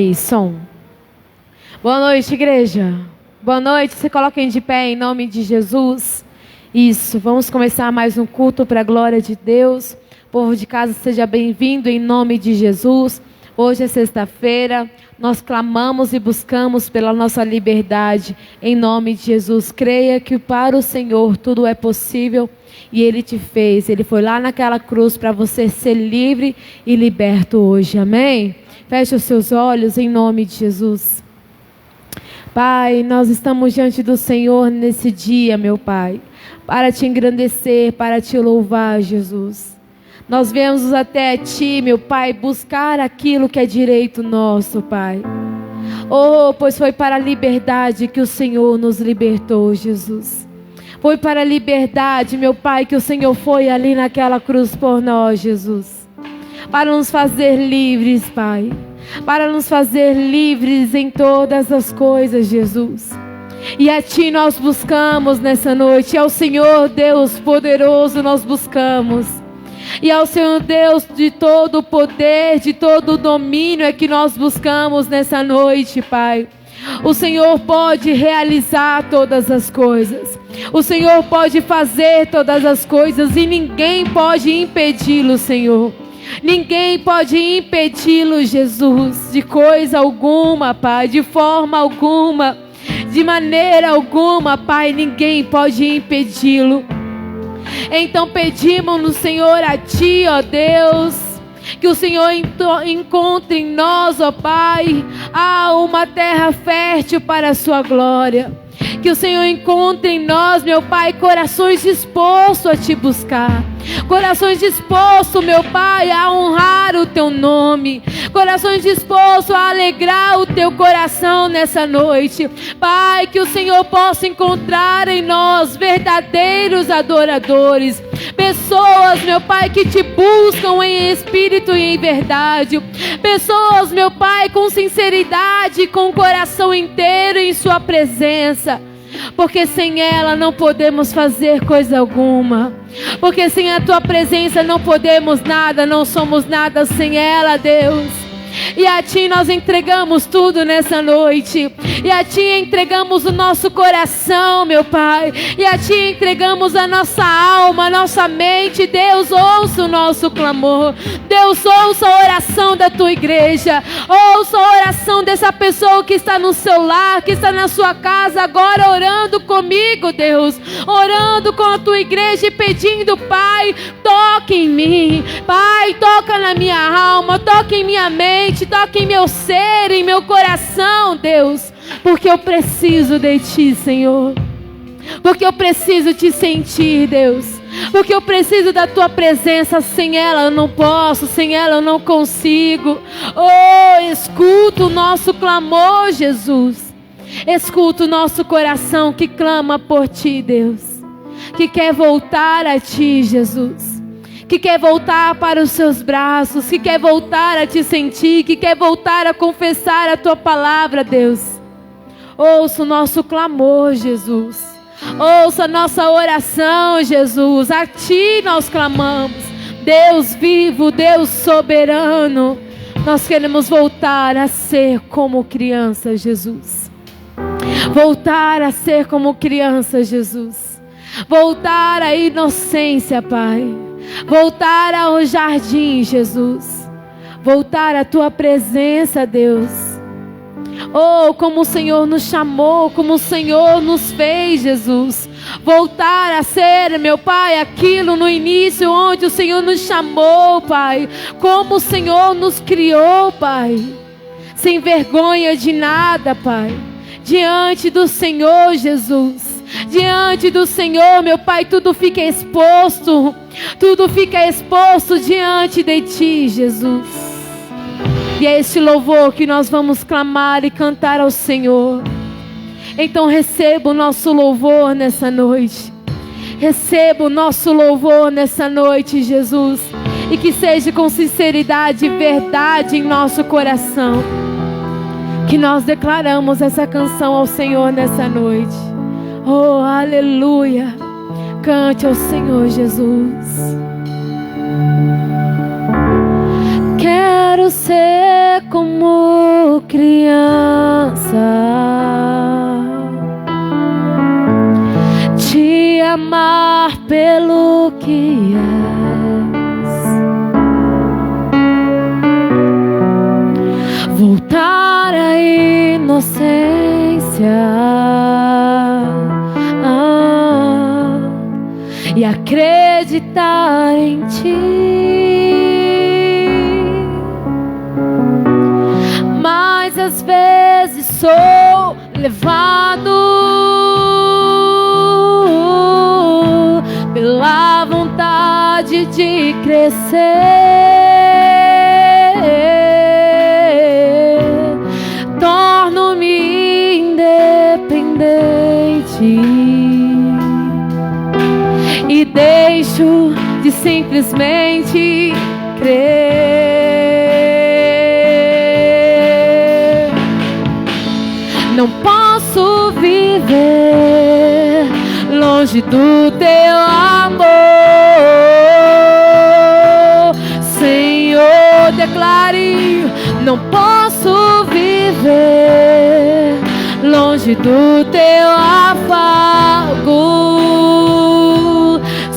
Ei, som. Boa noite, igreja. Boa noite. Se coloquem de pé em nome de Jesus. Isso. Vamos começar mais um culto para a glória de Deus. Povo de casa, seja bem-vindo em nome de Jesus. Hoje é sexta-feira. Nós clamamos e buscamos pela nossa liberdade em nome de Jesus. Creia que para o Senhor tudo é possível e Ele te fez. Ele foi lá naquela cruz para você ser livre e liberto hoje. Amém? Feche os seus olhos em nome de Jesus. Pai, nós estamos diante do Senhor nesse dia, meu Pai, para te engrandecer, para te louvar, Jesus. Nós viemos até Ti, meu Pai, buscar aquilo que é direito nosso, Pai. Oh, pois foi para a liberdade que o Senhor nos libertou, Jesus. Foi para a liberdade, meu Pai, que o Senhor foi ali naquela cruz por nós, Jesus. Para nos fazer livres, Pai. Para nos fazer livres em todas as coisas, Jesus. E a Ti nós buscamos nessa noite. Ao Senhor Deus poderoso nós buscamos. E ao Senhor Deus de todo o poder, de todo o domínio é que nós buscamos nessa noite, Pai. O Senhor pode realizar todas as coisas. O Senhor pode fazer todas as coisas e ninguém pode impedi-lo, Senhor. Ninguém pode impedi-lo, Jesus, de coisa alguma, Pai, de forma alguma, de maneira alguma, Pai, ninguém pode impedi-lo. Então pedimos no Senhor a Ti, ó Deus, que o Senhor encontre em nós, ó Pai, uma terra fértil para a Sua glória. Que o Senhor encontre em nós, meu Pai, corações dispostos a Te buscar. Corações dispostos, meu Pai, a honrar o Teu nome. Corações dispostos a alegrar o Teu coração nessa noite. Pai, que o Senhor possa encontrar em nós verdadeiros adoradores. Pessoas, meu Pai, que Te buscam em espírito e em verdade. Pessoas, meu Pai, com sinceridade, com o coração inteiro em Sua presença. Porque sem ela não podemos fazer coisa alguma. Porque sem a Tua presença não podemos nada, não somos nada sem ela, Deus. E a Ti nós entregamos tudo nessa noite. E a Ti entregamos o nosso coração, meu Pai. E a Ti entregamos a nossa alma, a nossa mente. Deus, ouça o nosso clamor. Deus, ouça a oração da Tua igreja. Ouça a oração dessa pessoa que está no seu lar, que está na sua casa agora orando comigo, Deus. Orando com a Tua igreja e pedindo, Pai, toque em mim. Pai, toca na minha alma, toque em minha mente, toque em meu ser, em meu coração, Deus. Porque eu preciso de Ti, Senhor. Porque eu preciso Te sentir, Deus. Porque eu preciso da Tua presença. Sem ela eu não posso, sem ela eu não consigo. Oh, escuta o nosso clamor, Jesus. Escuta o nosso coração que clama por Ti, Deus. Que quer voltar a Ti, Jesus. Que quer voltar para os Seus braços. Que quer voltar a Te sentir. Que quer voltar a confessar a Tua palavra, Deus. Ouça o nosso clamor, Jesus. Ouça a nossa oração, Jesus. A Ti nós clamamos. Deus vivo, Deus soberano. Nós queremos voltar a ser como criança, Jesus. Voltar a ser como criança, Jesus. Voltar à inocência, Pai. Voltar ao jardim, Jesus. Voltar à Tua presença, Deus. Oh, como o Senhor nos chamou, como o Senhor nos fez, Jesus. Voltar a ser, meu Pai, aquilo no início onde o Senhor nos chamou, Pai. Como o Senhor nos criou, Pai. Sem vergonha de nada, Pai. Diante do Senhor, Jesus. Diante do Senhor, meu Pai, tudo fica exposto. Tudo fica exposto diante de Ti, Jesus. E é este louvor que nós vamos clamar e cantar ao Senhor. Então receba o nosso louvor nessa noite. Receba o nosso louvor nessa noite, Jesus. E que seja com sinceridade e verdade em nosso coração. Que nós declaramos essa canção ao Senhor nessa noite. Oh, aleluia. Cante ao Senhor, Jesus. Quero Quero ser como criança, te amar pelo que és, voltar à inocência e acreditar em ti. Mas às vezes sou levado pela vontade de crescer. Torno-me independente e deixo de simplesmente crer. Não posso viver longe do teu amor, Senhor, declare. Não posso viver longe do teu afago,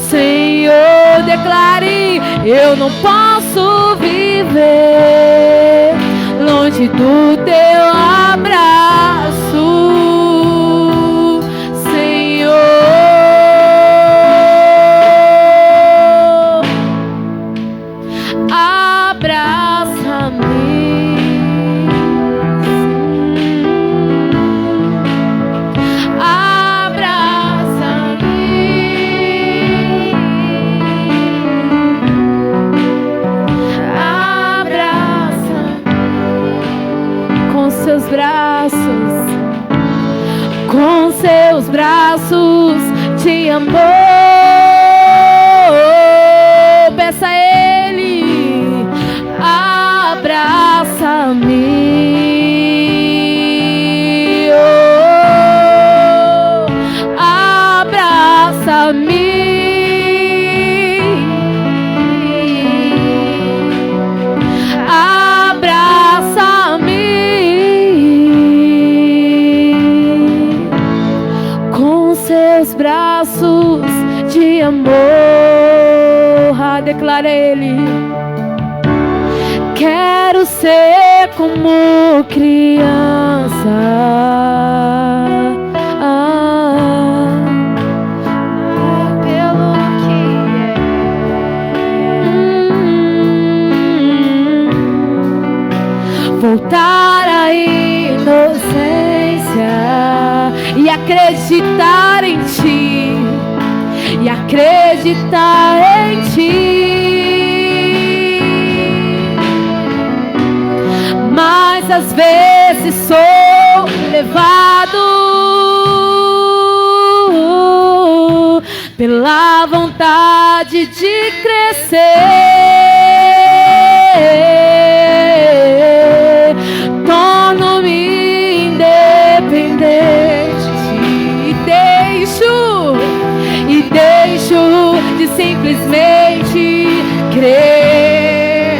Senhor, declare. Eu não posso viver longe do teu abraço, Senhor. Abraça-me, com seus braços te amou. Peça a Ele, abraça-me, oh, abraça-me, braços de amor. Declara Ele. Quero ser como criança, pelo que é, voltar à inocência e acreditar em ti, e acreditar em ti. Mas às vezes sou levado pela vontade de crescer. Torno-me independente e deixo de simplesmente crer.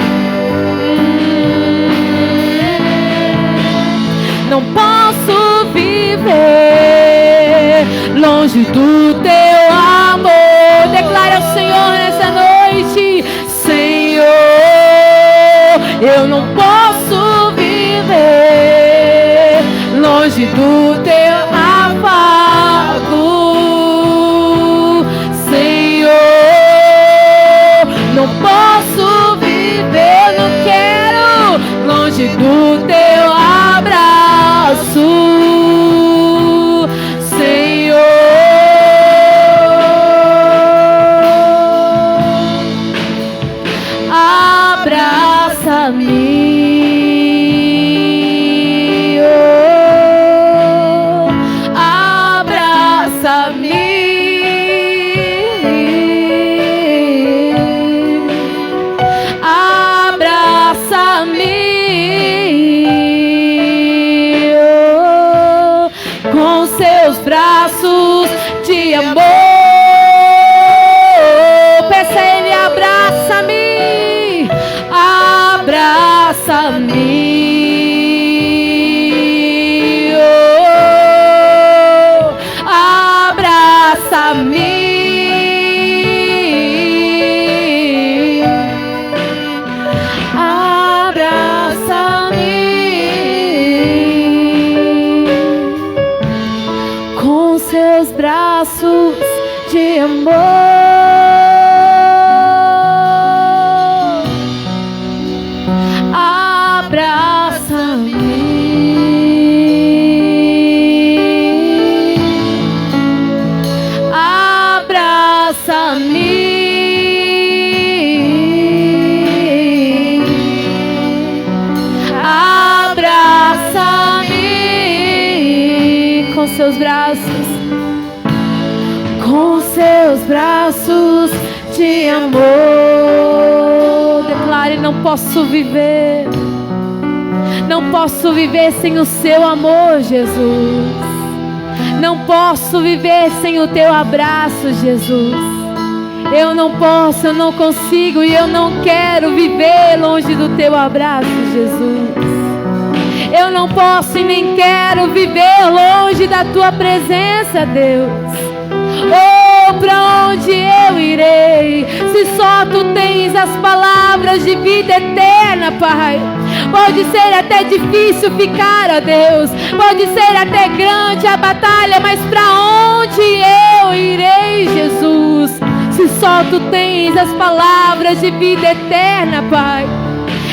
Não posso viver longe do teu amor. Declara ao Senhor nessa noite: Senhor, eu não posso viver longe do teu afago, Senhor. Não posso viver, não quero longe do teu abraço, Senhor. Abraça-me, oh, amor. Abraça-me, abraça-me, abraça-me com seus braços, com seus braços de amor. Declare: não posso viver, não posso viver sem o seu amor, Jesus. Não posso viver sem o teu abraço, Jesus. Eu não posso, eu não consigo e eu não quero viver longe do teu abraço, Jesus. Eu não posso e nem quero viver longe da tua presença, Deus. Oh, pra onde eu irei, se só tu tens as palavras de vida eterna, Pai? Pode ser até difícil ficar, ó Deus, pode ser até grande a batalha, mas pra onde eu irei, Jesus, se só tu tens as palavras de vida eterna, Pai?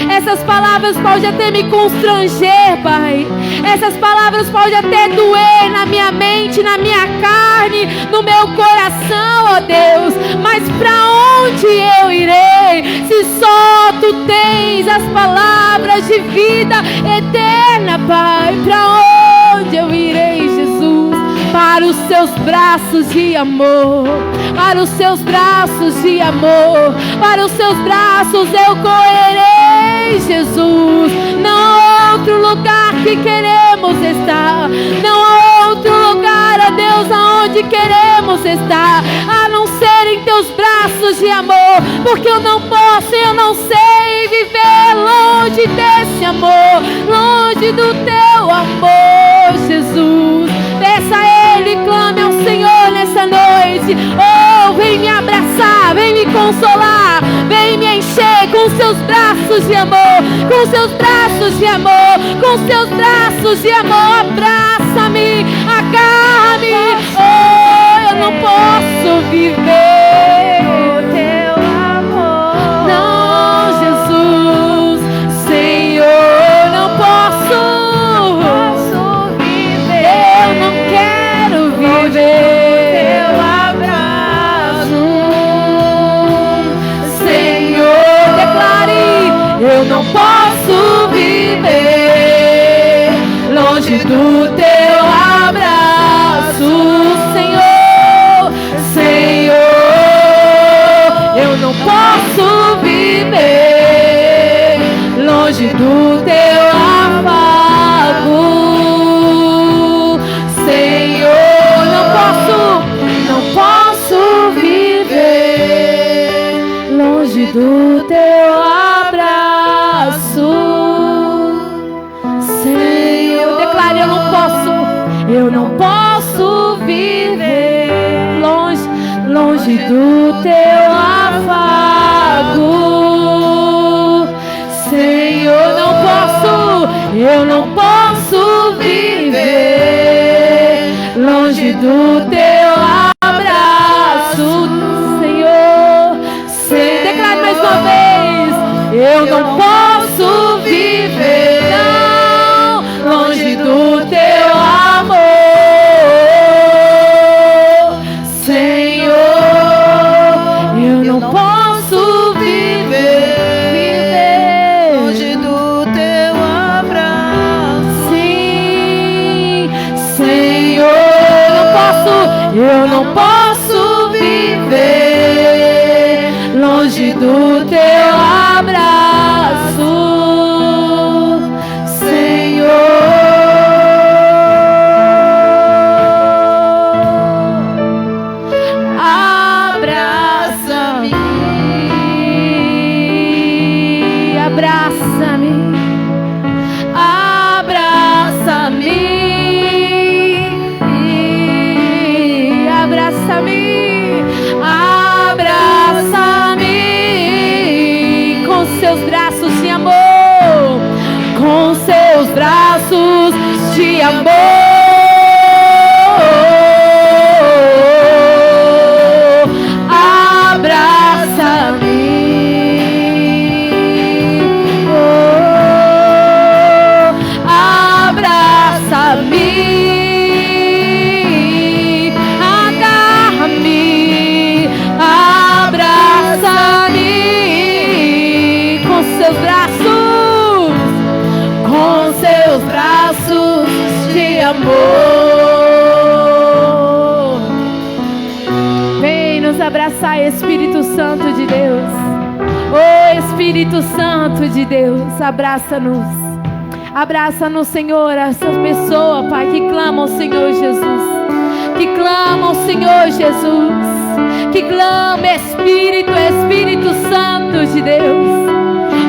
Essas palavras podem até me constranger, Pai. Essas palavras podem até doer na minha mente, na minha carne, no meu coração, ó Deus. Mas pra onde eu irei, se só tu tens as palavras de vida eterna, Pai? Pra onde eu irei, Jesus? Para os seus braços de amor, para os seus braços de amor, para os seus braços eu correrei, Jesus. Não há outro lugar que queremos estar, não há outro lugar, ó Deus, aonde queremos estar, a não ser em teus braços de amor, porque eu não posso, eu não sei viver longe desse amor, longe do teu amor, Jesus. Peça a Ele, clame ao Senhor nessa noite. Oh, vem me abraçar, vem me consolar, vem me encher com seus braços de amor, com seus braços de amor, com seus braços de amor. Abraça-me, agarra-me. Oh, eu não posso viver o teu amor. Não, Jesus, Senhor, não posso viver. Eu não quero viver teu abraço, Senhor. Declare: eu não posso viver longe do teu abraço, Senhor, Senhor. Eu não posso viver longe do teu afago, Senhor. Não posso viver longe do teu abraço, Senhor. Declare: eu não posso viver longe do teu afago, Senhor. Eu não posso viver longe do teu abraço, Senhor. Declare mais uma vez: eu não posso viver não, longe do teu amor, Senhor. Eu não posso viver longe do teu abraço, sim, Senhor. Eu não posso viver longe do teu abraço, Senhor. Abraça-me, abraça-me, abraça-me, abraça-me. Vem nos abraçar, Espírito Santo de Deus. Oh, Espírito Santo de Deus, abraça-nos. Abraça-nos, Senhor, essas pessoas, Pai, que clamam ao Senhor Jesus. Que clamam ao Senhor Jesus. Que clama, Espírito Santo de Deus.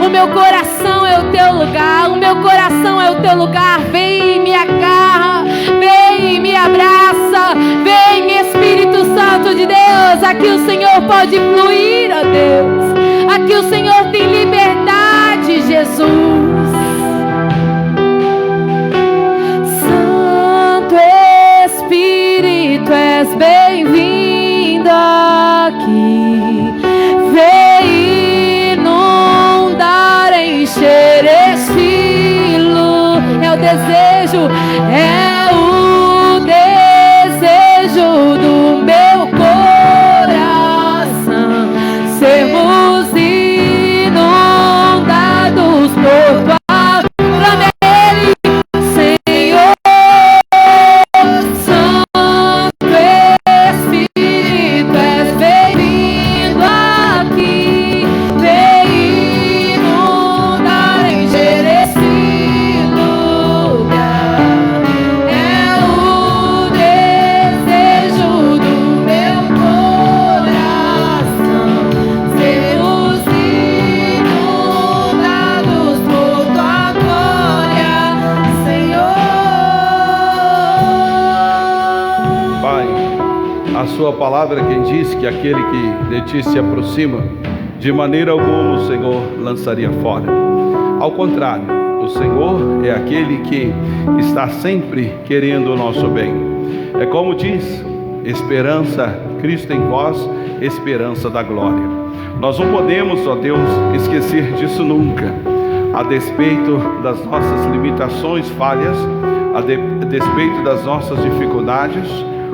O meu coração é o teu lugar. O meu coração é o teu lugar. Vem e me agarra. Vem e me abraça. Vem, Espírito Santo de Deus. Aqui o Senhor pode fluir, ó Deus. Aqui o Senhor tem liberdade, Jesus. Santo Espírito, és bem-vindo aqui. Vem inundar, encher este lugar. É o desejo do meu coração. Sermos inundados por tua Sua palavra quem diz que aquele que de ti se aproxima, de maneira alguma o Senhor lançaria fora. Ao contrário, o Senhor é aquele que está sempre querendo o nosso bem. É como diz, esperança, Cristo em vós, esperança da glória. Nós não podemos, ó Deus, esquecer disso nunca. A despeito das nossas limitações, falhas, a despeito das nossas dificuldades,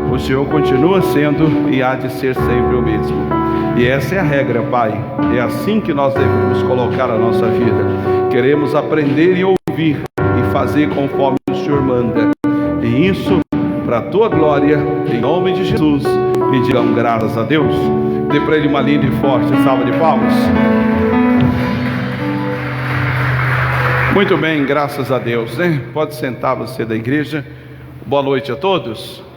o Senhor continua sendo e há de ser sempre o mesmo. E essa é a regra, Pai. É assim que nós devemos colocar a nossa vida. Queremos aprender e ouvir e fazer conforme o Senhor manda. E isso para a tua glória, em nome de Jesus. E digam graças a Deus. Dê para Ele uma linda e forte salva de palmas. Muito bem, graças a Deus, né? Pode sentar, você da igreja. Boa noite a todos.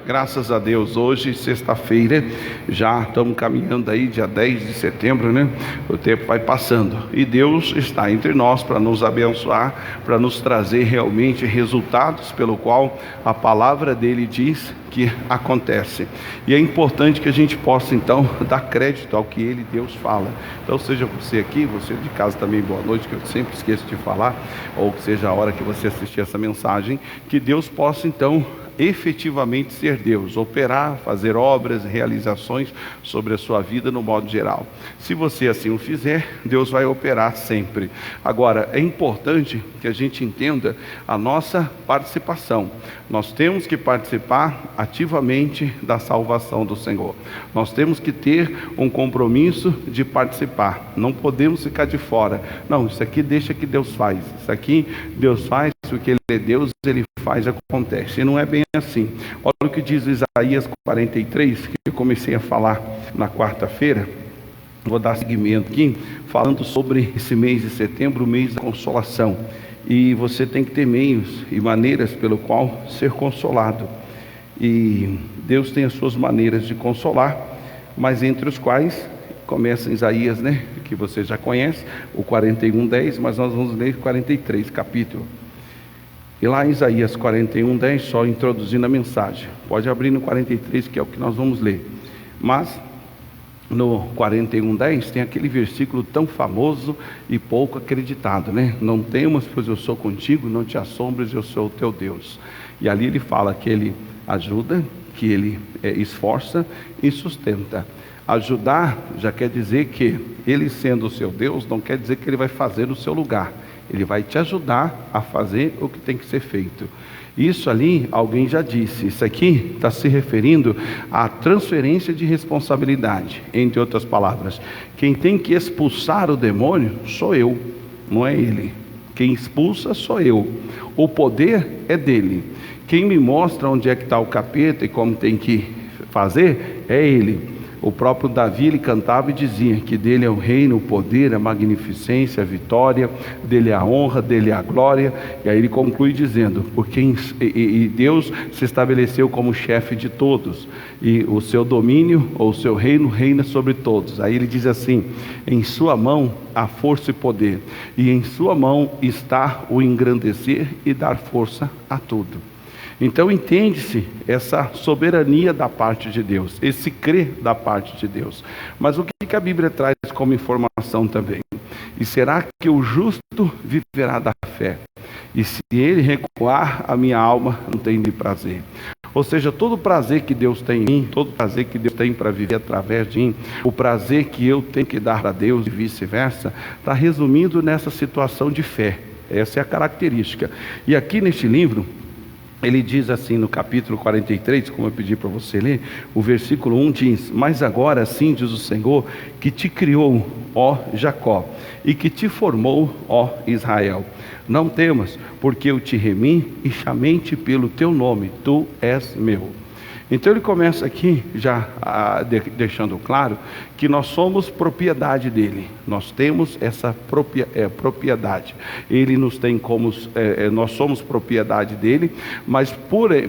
Graças a Deus, hoje, sexta-feira, já estamos caminhando aí, dia 10 de setembro, né? O tempo vai passando. E Deus está entre nós para nos abençoar, para nos trazer realmente resultados pelo qual a palavra dele diz que acontece. E é importante que a gente possa, então, dar crédito ao que ele, Deus, fala. Então, seja você aqui, você de casa também, boa noite, que eu sempre esqueço de falar, ou que seja a hora que você assistir essa mensagem, que Deus possa, então, efetivamente ser Deus, operar, fazer obras, realizações sobre a sua vida no modo geral. Se você assim o fizer, Deus vai operar sempre. Agora, é importante que a gente entenda a nossa participação. Nós temos que participar ativamente da salvação do Senhor. Nós temos que ter um compromisso de participar. Não podemos ficar de fora. Não, isso aqui deixa que Deus faz. Isso aqui Deus faz, porque Ele é Deus, Ele faz, acontece. E não é bem assim. Olha o que diz Isaías 43, que eu comecei a falar na quarta-feira. Vou dar seguimento aqui, falando sobre esse mês de setembro, o mês da consolação. E você tem que ter meios e maneiras pelo qual ser consolado. E Deus tem as suas maneiras de consolar, mas entre os quais começa Isaías, né? Que você já conhece, o 41:10, mas nós vamos ler 43, capítulo. E lá em Isaías 41:10, só introduzindo a mensagem. Pode abrir no 43, que é o que nós vamos ler. Mas no 41:10 tem aquele versículo tão famoso e pouco acreditado, né? Não temas, pois eu sou contigo, não te assombres, eu sou o teu Deus. E ali ele fala que ele ajuda, que ele esforça e sustenta. Ajudar já quer dizer que ele, sendo o seu Deus, não quer dizer que ele vai fazer no seu lugar. Ele vai te ajudar a fazer o que tem que ser feito. Isso ali, alguém já disse, isso aqui está se referindo à transferência de responsabilidade. Entre outras palavras, quem tem que expulsar o demônio sou eu, não é ele. Quem expulsa sou eu. O poder é dele. Quem me mostra onde é que está o capeta e como tem que fazer é Ele. O próprio Davi, ele cantava e dizia que dele é o reino, o poder, a magnificência, a vitória, dele é a honra, dele é a glória. E aí ele conclui dizendo, porque Deus se estabeleceu como chefe de todos, e o seu domínio, ou o seu reino, reina sobre todos. Aí ele diz assim, em sua mão há força e poder, e em sua mão está o engrandecer e dar força a tudo. Então entende-se essa soberania da parte de Deus, esse crer da parte de Deus. Mas o que a Bíblia traz como informação também? E será que o justo viverá da fé? E se ele recuar, a minha alma não tem de prazer. Ou seja, todo o prazer que Deus tem em mim, todo o prazer que Deus tem para viver através de mim, o prazer que eu tenho que dar a Deus e vice-versa, está resumindo nessa situação de fé. Essa é a característica. E aqui neste livro, ele diz assim no capítulo 43, como eu pedi para você ler, o versículo 1 diz, mas agora assim diz o Senhor, que te criou, ó Jacó, e que te formou, ó Israel. Não temas, porque eu te remi e chamei-te pelo teu nome, tu és meu. Então ele começa aqui já deixando claro que nós somos propriedade dele, nós temos essa propriedade, ele nos tem como, nós somos propriedade dele, mas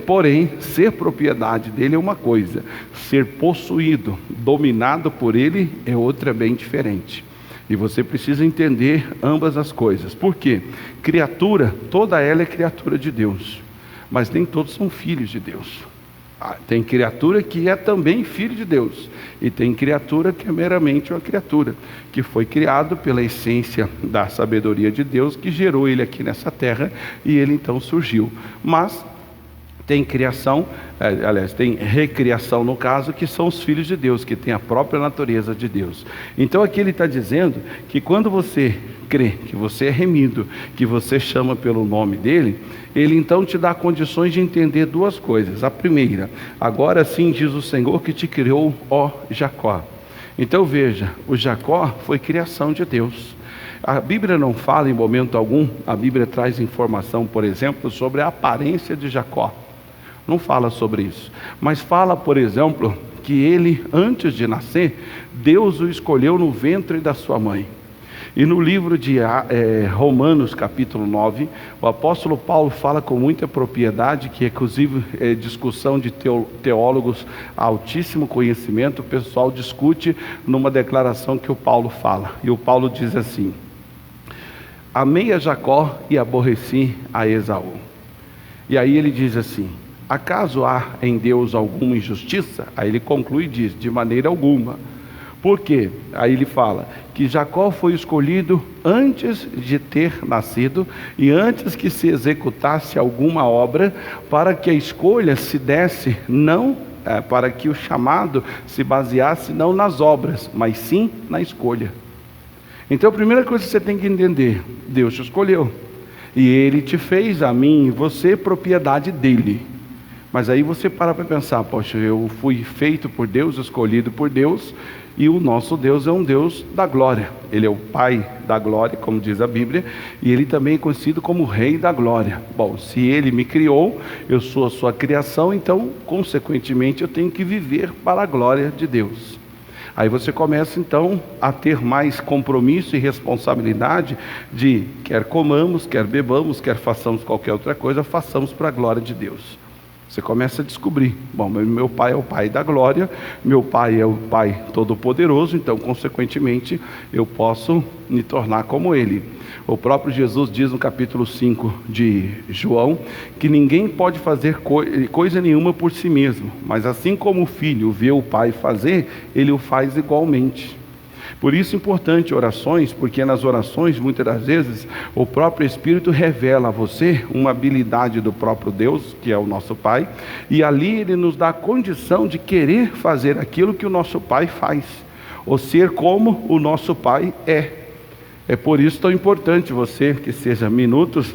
porém ser propriedade dele é uma coisa, ser possuído, dominado por ele é outra bem diferente. E você precisa entender ambas as coisas. Por quê? Criatura, toda ela é criatura de Deus, mas nem todos são filhos de Deus. Tem criatura que é também filho de Deus, e tem criatura que é meramente uma criatura, que foi criado pela essência da sabedoria de Deus, que gerou ele aqui nessa terra, e ele então surgiu. Mas tem criação, tem recriação no caso, que são os filhos de Deus, que têm a própria natureza de Deus. Então aqui ele está dizendo que quando você crê, que você é remido, que você chama pelo nome dele, ele então te dá condições de entender duas coisas. A primeira, agora sim diz o Senhor que te criou, ó Jacó. Então veja, o Jacó foi criação de Deus. A Bíblia não fala em momento algum, a Bíblia traz informação, por exemplo, sobre a aparência de Jacó. Não fala sobre isso, mas fala, por exemplo, que ele, antes de nascer, Deus o escolheu no ventre da sua mãe. E no livro de Romanos, capítulo 9, o apóstolo Paulo fala com muita propriedade, que inclusive é discussão de teólogos altíssimo conhecimento, o pessoal discute numa declaração que o Paulo fala. E o Paulo diz assim, amei a Jacó e aborreci a Esaú. E aí ele diz assim, acaso há em Deus alguma injustiça? Aí ele conclui e diz, de maneira alguma. Por quê? Aí ele fala que Jacó foi escolhido antes de ter nascido e antes que se executasse alguma obra, para que a escolha se desse não, para que o chamado se baseasse não nas obras, mas sim na escolha. Então a primeira coisa que você tem que entender, Deus te escolheu e Ele te fez, a mim e você, propriedade dEle. Mas aí você para pensar, poxa, eu fui feito por Deus, escolhido por Deus, e o nosso Deus é um Deus da glória. Ele é o Pai da glória, como diz a Bíblia, e Ele também é conhecido como Rei da glória. Bom, se Ele me criou, eu sou a sua criação, então, consequentemente, eu tenho que viver para a glória de Deus. Aí você começa então a ter mais compromisso e responsabilidade de, quer comamos, quer bebamos, quer façamos qualquer outra coisa, façamos para a glória de Deus. Você começa a descobrir, bom, meu pai é o Pai da glória, meu pai é o Pai todo-poderoso, então consequentemente eu posso me tornar como Ele. O próprio Jesus diz no capítulo 5 de João, que ninguém pode fazer coisa nenhuma por si mesmo, mas assim como o filho vê o pai fazer, ele o faz igualmente. Por isso é importante orações, porque nas orações, muitas das vezes, o próprio Espírito revela a você uma habilidade do próprio Deus, que é o nosso Pai, e ali Ele nos dá a condição de querer fazer aquilo que o nosso Pai faz, ou ser como o nosso Pai é. É por isso tão importante você, que seja minutos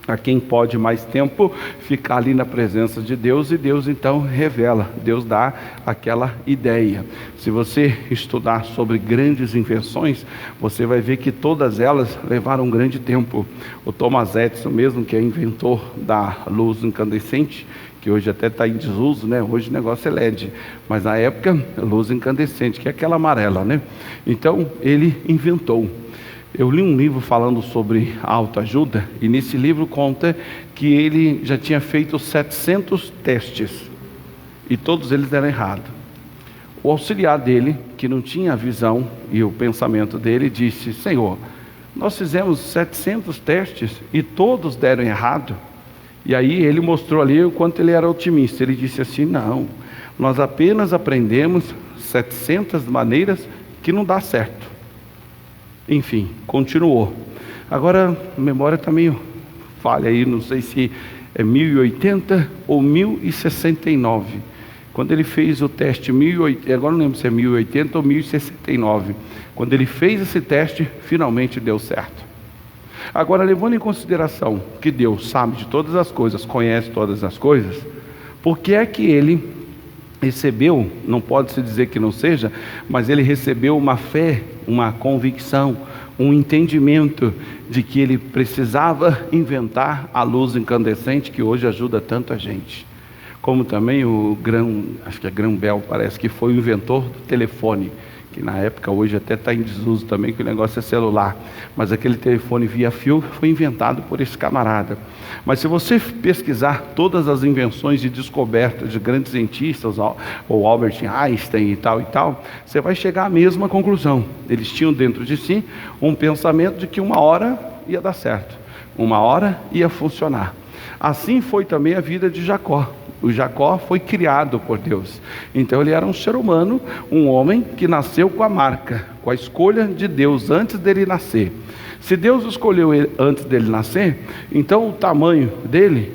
a quem pode mais tempo ficar ali na presença de Deus, e Deus então revela, Deus dá aquela ideia. Se você estudar sobre grandes invenções, você vai ver que todas elas levaram um grande tempo. O Thomas Edison mesmo, que é inventor da luz incandescente, que hoje até está em desuso, né? Hoje o negócio é LED, mas na época, luz incandescente, que é aquela amarela, né? Então, ele inventou. Eu li um livro falando sobre autoajuda, e nesse livro conta que ele já tinha feito 700 testes, e todos eles deram errado. O auxiliar dele, que não tinha a visão e o pensamento dele, disse: Senhor, nós fizemos 700 testes e todos deram errado. E aí ele mostrou ali o quanto ele era otimista. Ele disse assim: não, nós apenas aprendemos 700 maneiras que não dá certo. Enfim, continuou. Agora a memória está meio falha aí, não sei se é 1080 ou 1069. Quando ele fez o teste 1080, agora não lembro se é 1080 ou 1069. Quando ele fez esse teste, finalmente deu certo. Agora, levando em consideração que Deus sabe de todas as coisas, conhece todas as coisas, por que é que ele recebeu, não pode se dizer que não seja, mas ele recebeu uma fé, uma convicção, um entendimento de que ele precisava inventar a luz incandescente que hoje ajuda tanta gente? Como também o acho que é Graham Bell, parece que foi o inventor do telefone, que na época hoje até está em desuso também, que o negócio é celular, mas aquele telefone via fio foi inventado por esse camarada. Mas se você pesquisar todas as invenções e descobertas de grandes cientistas, ou Albert Einstein e tal, você vai chegar à mesma conclusão. Eles tinham dentro de si um pensamento de que uma hora ia dar certo, uma hora ia funcionar. Assim foi também a vida de Jacó. O Jacó foi criado por Deus, então ele era um ser humano, um homem que nasceu com a marca, com a escolha de Deus antes dele nascer. Se Deus escolheu ele antes dele nascer, então o tamanho dele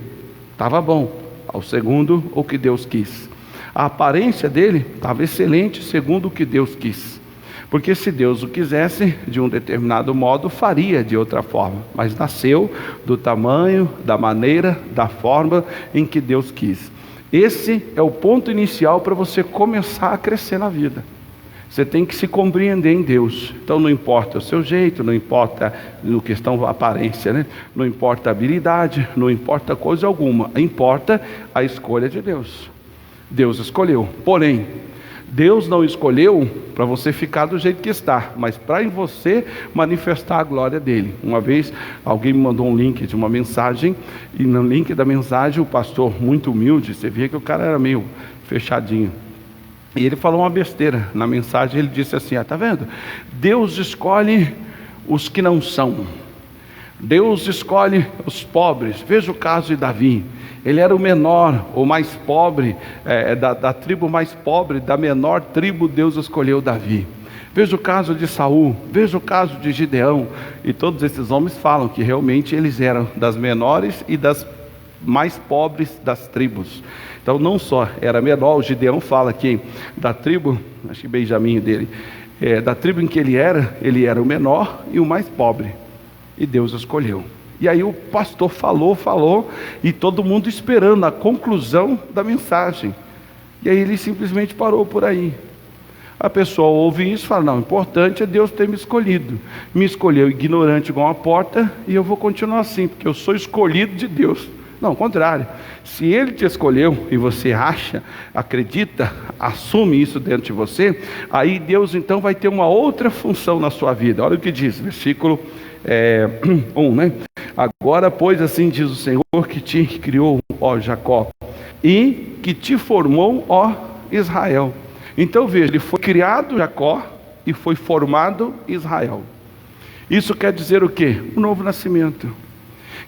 estava bom, ao segundo o que Deus quis. A aparência dele estava excelente, segundo o que Deus quis. Porque se Deus o quisesse de um determinado modo, faria de outra forma. Mas nasceu do tamanho, da maneira, da forma em que Deus quis. Esse é o ponto inicial para você começar a crescer na vida. Você tem que se compreender em Deus. Então não importa o seu jeito, não importa no questão da aparência, né? Não importa a habilidade, não importa coisa alguma. Importa a escolha de Deus. Deus escolheu. Porém, Deus não escolheu para você ficar do jeito que está, mas para em você manifestar a glória dele. Uma vez alguém me mandou um link de uma mensagem, e no link da mensagem o pastor, muito humilde, você via que o cara era meio fechadinho, e ele falou uma besteira na mensagem. Ele disse assim: tá vendo? Deus escolhe os que não são, Deus escolhe os pobres. Veja o caso de Davi. Ele era o menor, o mais pobre, da tribo mais pobre, da menor tribo, Deus escolheu Davi. Veja o caso de Saul, veja o caso de Gideão, e todos esses homens falam que realmente eles eram das menores e das mais pobres das tribos. Então não só era menor, o Gideão fala que da tribo, acho que Benjamim dele, da tribo em que ele era o menor e o mais pobre, e Deus escolheu. E aí o pastor falou, e todo mundo esperando a conclusão da mensagem. E aí ele simplesmente parou por aí. A pessoa ouve isso e fala: não, o importante é Deus ter me escolhido. Me escolheu ignorante igual uma porta, e eu vou continuar assim, porque eu sou escolhido de Deus. Não, ao contrário. Se Ele te escolheu e você acha, acredita, assume isso dentro de você, aí Deus então vai ter uma outra função na sua vida. Olha o que diz, versículo 1, né? Agora, pois, assim diz o Senhor que te criou, ó Jacó, e que te formou, ó Israel. Então veja, ele foi criado Jacó e foi formado Israel. Isso quer dizer o quê? Um novo nascimento.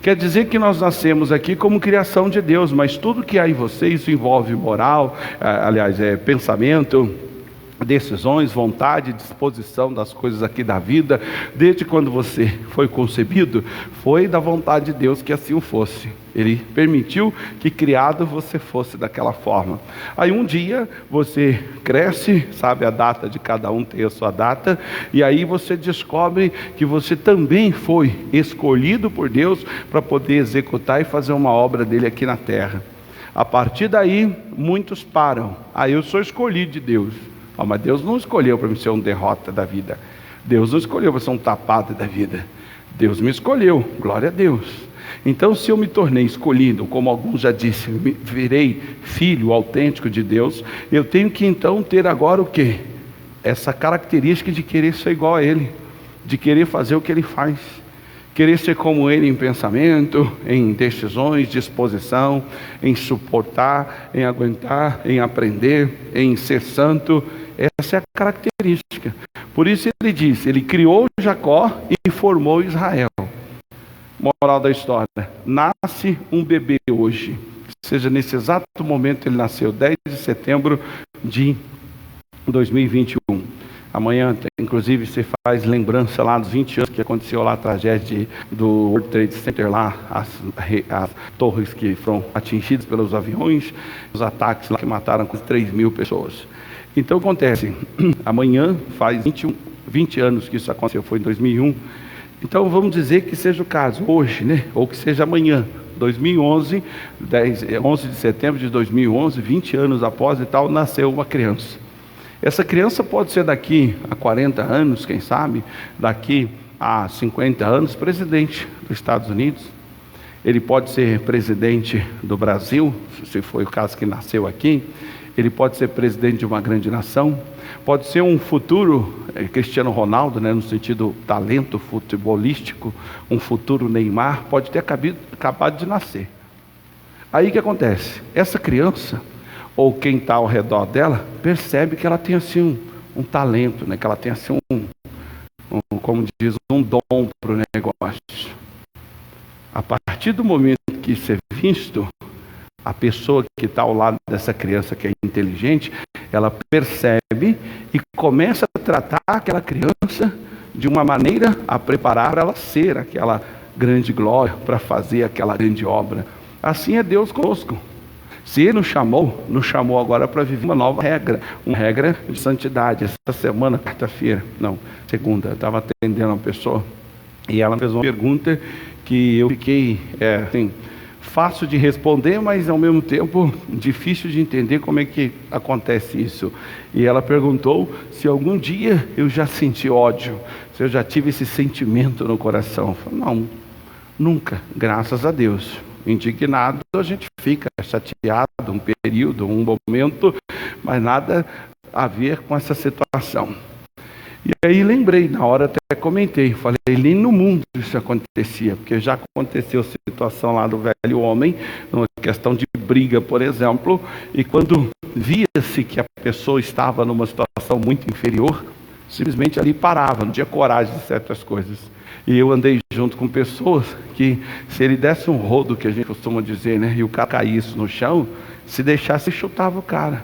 Quer dizer que nós nascemos aqui como criação de Deus, mas tudo que há em você, isso envolve moral, pensamento, decisões, vontade, disposição das coisas aqui da vida, desde quando você foi concebido, foi da vontade de Deus que assim o fosse. Ele permitiu que criado você fosse daquela forma. Aí um dia você cresce, sabe a data de cada um, tem a sua data, e aí você descobre que você também foi escolhido por Deus para poder executar e fazer uma obra dele aqui na terra. A partir daí, muitos param. Eu sou escolhido de Deus. Mas Deus não escolheu para me ser um derrota da vida. Deus não escolheu para ser um tapado da vida. Deus me escolheu, glória a Deus. Então, se eu me tornei escolhido, como alguns já disseram, virei filho autêntico de Deus, eu tenho que então ter agora o quê? Essa característica de querer ser igual a Ele, de querer fazer o que Ele faz, querer ser como Ele em pensamento, em decisões, disposição, em suportar, em aguentar, em aprender, em ser santo. Essa é a característica. Por isso ele diz, ele criou Jacó e formou Israel. Moral da história, nasce um bebê hoje, seja nesse exato momento ele nasceu, 10 de setembro de 2021. Amanhã, inclusive, você faz lembrança lá dos 20 anos que aconteceu lá a tragédia do World Trade Center, lá as torres que foram atingidas pelos aviões, os ataques lá que mataram quase 3.000 pessoas. Então acontece, amanhã faz 20 anos que isso aconteceu, foi em 2001. Então vamos dizer que seja o caso hoje, né? Ou que seja amanhã, 2011, 11 de setembro de 2011, 20 anos após e tal, nasceu uma criança. Essa criança pode ser daqui a 40 anos, quem sabe, daqui a 50 anos, presidente dos Estados Unidos. Ele pode ser presidente do Brasil, se foi o caso que nasceu aqui. Ele pode ser presidente de uma grande nação. Pode ser um futuro Cristiano Ronaldo, né, no sentido talento futebolístico, um futuro Neymar, pode ter acabado de nascer. Aí o que acontece? Essa criança, ou quem está ao redor dela, percebe que ela tem assim um talento, né? Que ela tem assim como diz, um dom para o negócio. A partir do momento que isso é visto, a pessoa que está ao lado dessa criança que é inteligente, ela percebe e começa a tratar aquela criança de uma maneira a preparar para ela ser aquela grande glória, para fazer aquela grande obra. Assim é Deus conosco. Se Ele nos chamou agora para viver uma nova regra, uma regra de santidade. Essa semana, segunda, eu estava atendendo uma pessoa e ela fez uma pergunta que eu fiquei, fácil de responder, mas ao mesmo tempo difícil de entender como é que acontece isso. E ela perguntou se algum dia eu já senti ódio, se eu já tive esse sentimento no coração. Eu falei, não, nunca, graças a Deus. Indignado a gente fica, chateado um período, um momento, mas nada a ver com essa situação. E aí lembrei, na hora até comentei, falei, nem no mundo isso acontecia, porque já aconteceu situação lá do velho homem, numa questão de briga, por exemplo, e quando via-se que a pessoa estava numa situação muito inferior, simplesmente ali parava, não tinha coragem de certas coisas. E eu andei junto com pessoas que, se ele desse um rodo, que a gente costuma dizer, né, e o cara caísse no chão, se deixasse, chutava o cara.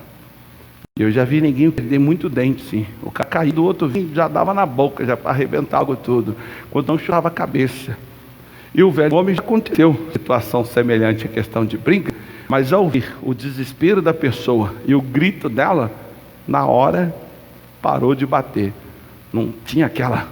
Eu já vi ninguém perder muito dente, sim. O cara cair do outro já dava na boca, já para arrebentar algo tudo. Quando não chutava a cabeça. E o velho homem já aconteceu situação semelhante à questão de briga, mas ao ouvir o desespero da pessoa e o grito dela, na hora parou de bater. Não tinha aquela,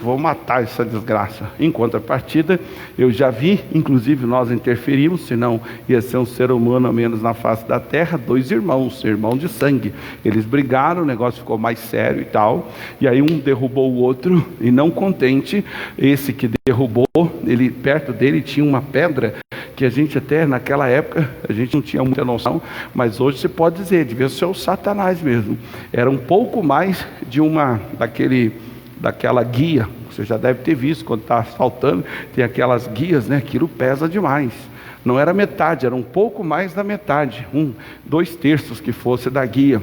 vou matar essa desgraça. Em contrapartida, eu já vi, inclusive nós interferimos, senão ia ser um ser humano a menos na face da terra, 2 irmãos de sangue. Eles brigaram, o negócio ficou mais sério e tal, e aí um derrubou o outro, e não contente, esse que derrubou, perto dele tinha uma pedra, que a gente até naquela época, a gente não tinha muita noção, mas hoje você pode dizer, devia ser o Satanás mesmo. Era um pouco mais de daquela guia, você já deve ter visto quando está asfaltando, tem aquelas guias, né? Aquilo pesa demais. Não era metade, era um pouco mais da metade, 2/3 que fosse da guia.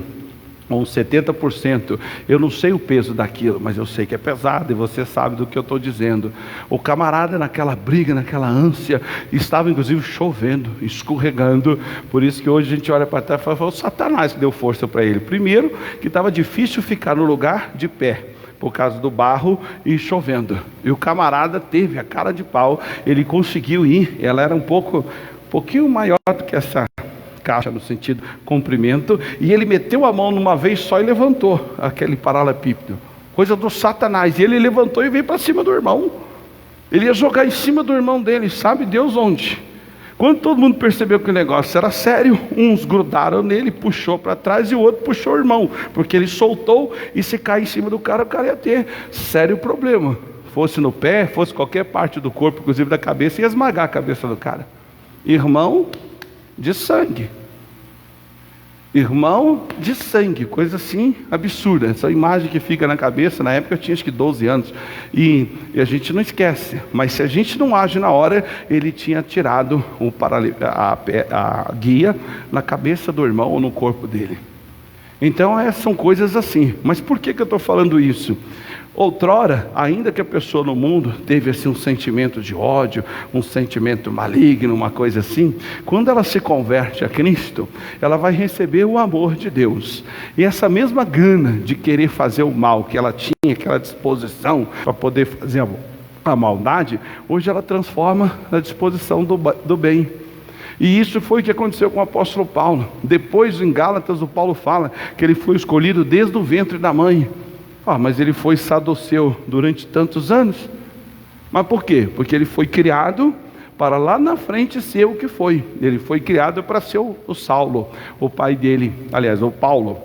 ou uns 70%, eu não sei o peso daquilo, mas eu sei que é pesado, e você sabe do que eu estou dizendo. O camarada naquela briga, naquela ânsia, estava inclusive chovendo, escorregando, por isso que hoje a gente olha para trás e fala, foi o Satanás que deu força para ele. Primeiro, que estava difícil ficar no lugar de pé, por causa do barro e chovendo, e o camarada teve a cara de pau, ele conseguiu ir, ela era um pouquinho maior do que essa caixa no sentido comprimento, e ele meteu a mão numa vez só e levantou aquele paralelepípedo, coisa do Satanás, e ele levantou e veio para cima do irmão, ele ia jogar em cima do irmão dele, sabe Deus onde? Quando todo mundo percebeu que o negócio era sério, uns grudaram nele, puxou para trás, e o outro puxou o irmão, porque ele soltou, e se cair em cima do cara, o cara ia ter sério problema, fosse no pé, fosse qualquer parte do corpo, inclusive da cabeça, ia esmagar a cabeça do cara. Irmão de sangue, irmão de sangue, coisa assim absurda, essa imagem que fica na cabeça. Na época eu tinha acho que 12 anos, e a gente não esquece, mas se a gente não age na hora, ele tinha tirado a guia na cabeça do irmão ou no corpo dele. Então são coisas assim. Mas por que eu estou falando isso? Outrora, ainda que a pessoa no mundo teve assim um sentimento de ódio, um sentimento maligno, uma coisa assim, quando ela se converte a Cristo, ela vai receber o amor de Deus, e essa mesma gana de querer fazer o mal que ela tinha, aquela disposição para poder fazer a maldade, hoje ela transforma na disposição do bem. E isso foi o que aconteceu com o apóstolo Paulo. Depois em Gálatas o Paulo fala que ele foi escolhido desde o ventre da mãe. Mas ele foi saduceu durante tantos anos. Mas por quê? Porque ele foi criado para lá na frente ser o que foi. Ele foi criado para ser o Saulo, o pai dele, aliás, o Paulo.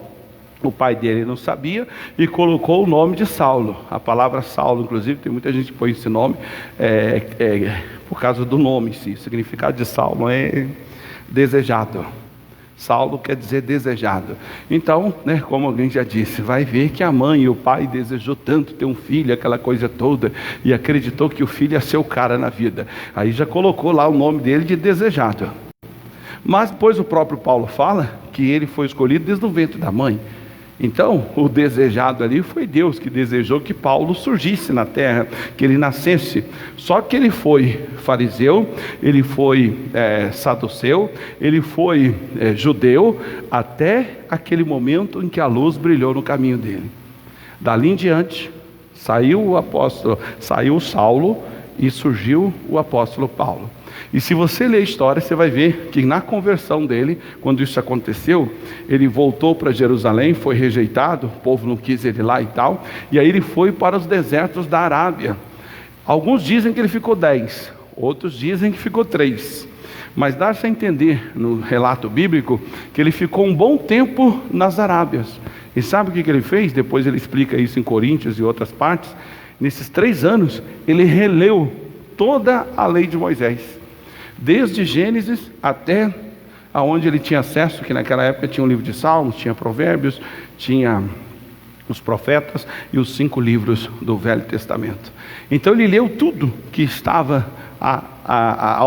O pai dele não sabia e colocou o nome de Saulo. A palavra Saulo, inclusive, tem muita gente que põe esse nome por causa do nome em si. O significado de Saulo é desejado. Saulo quer dizer desejado. Então, como alguém já disse, vai ver que a mãe e o pai desejou tanto ter um filho, aquela coisa toda, e acreditou que o filho ia ser o cara na vida. Aí já colocou lá o nome dele de desejado. Mas depois o próprio Paulo fala que ele foi escolhido desde o ventre da mãe. Então, o desejado ali foi Deus que desejou que Paulo surgisse na terra, que ele nascesse. Só que ele foi fariseu, ele foi saduceu, ele foi judeu, até aquele momento em que a luz brilhou no caminho dele. Dali em diante, saiu o Saulo e surgiu o apóstolo Paulo. E se você ler a história, você vai ver que na conversão dele, quando isso aconteceu, ele voltou para Jerusalém, foi rejeitado, o povo não quis ele lá e tal, e aí ele foi para os desertos da Arábia. Alguns dizem que ele ficou 10, outros dizem que ficou 3, mas dá-se a entender no relato bíblico que ele ficou um bom tempo nas Arábias. E sabe o que ele fez? Depois ele explica isso em Coríntios e outras partes. Nesses 3 anos, ele releu toda a lei de Moisés, desde Gênesis até aonde ele tinha acesso, que naquela época tinha o livro de Salmos, tinha Provérbios, tinha os profetas e os 5 livros do Velho Testamento. Então ele leu tudo que estava à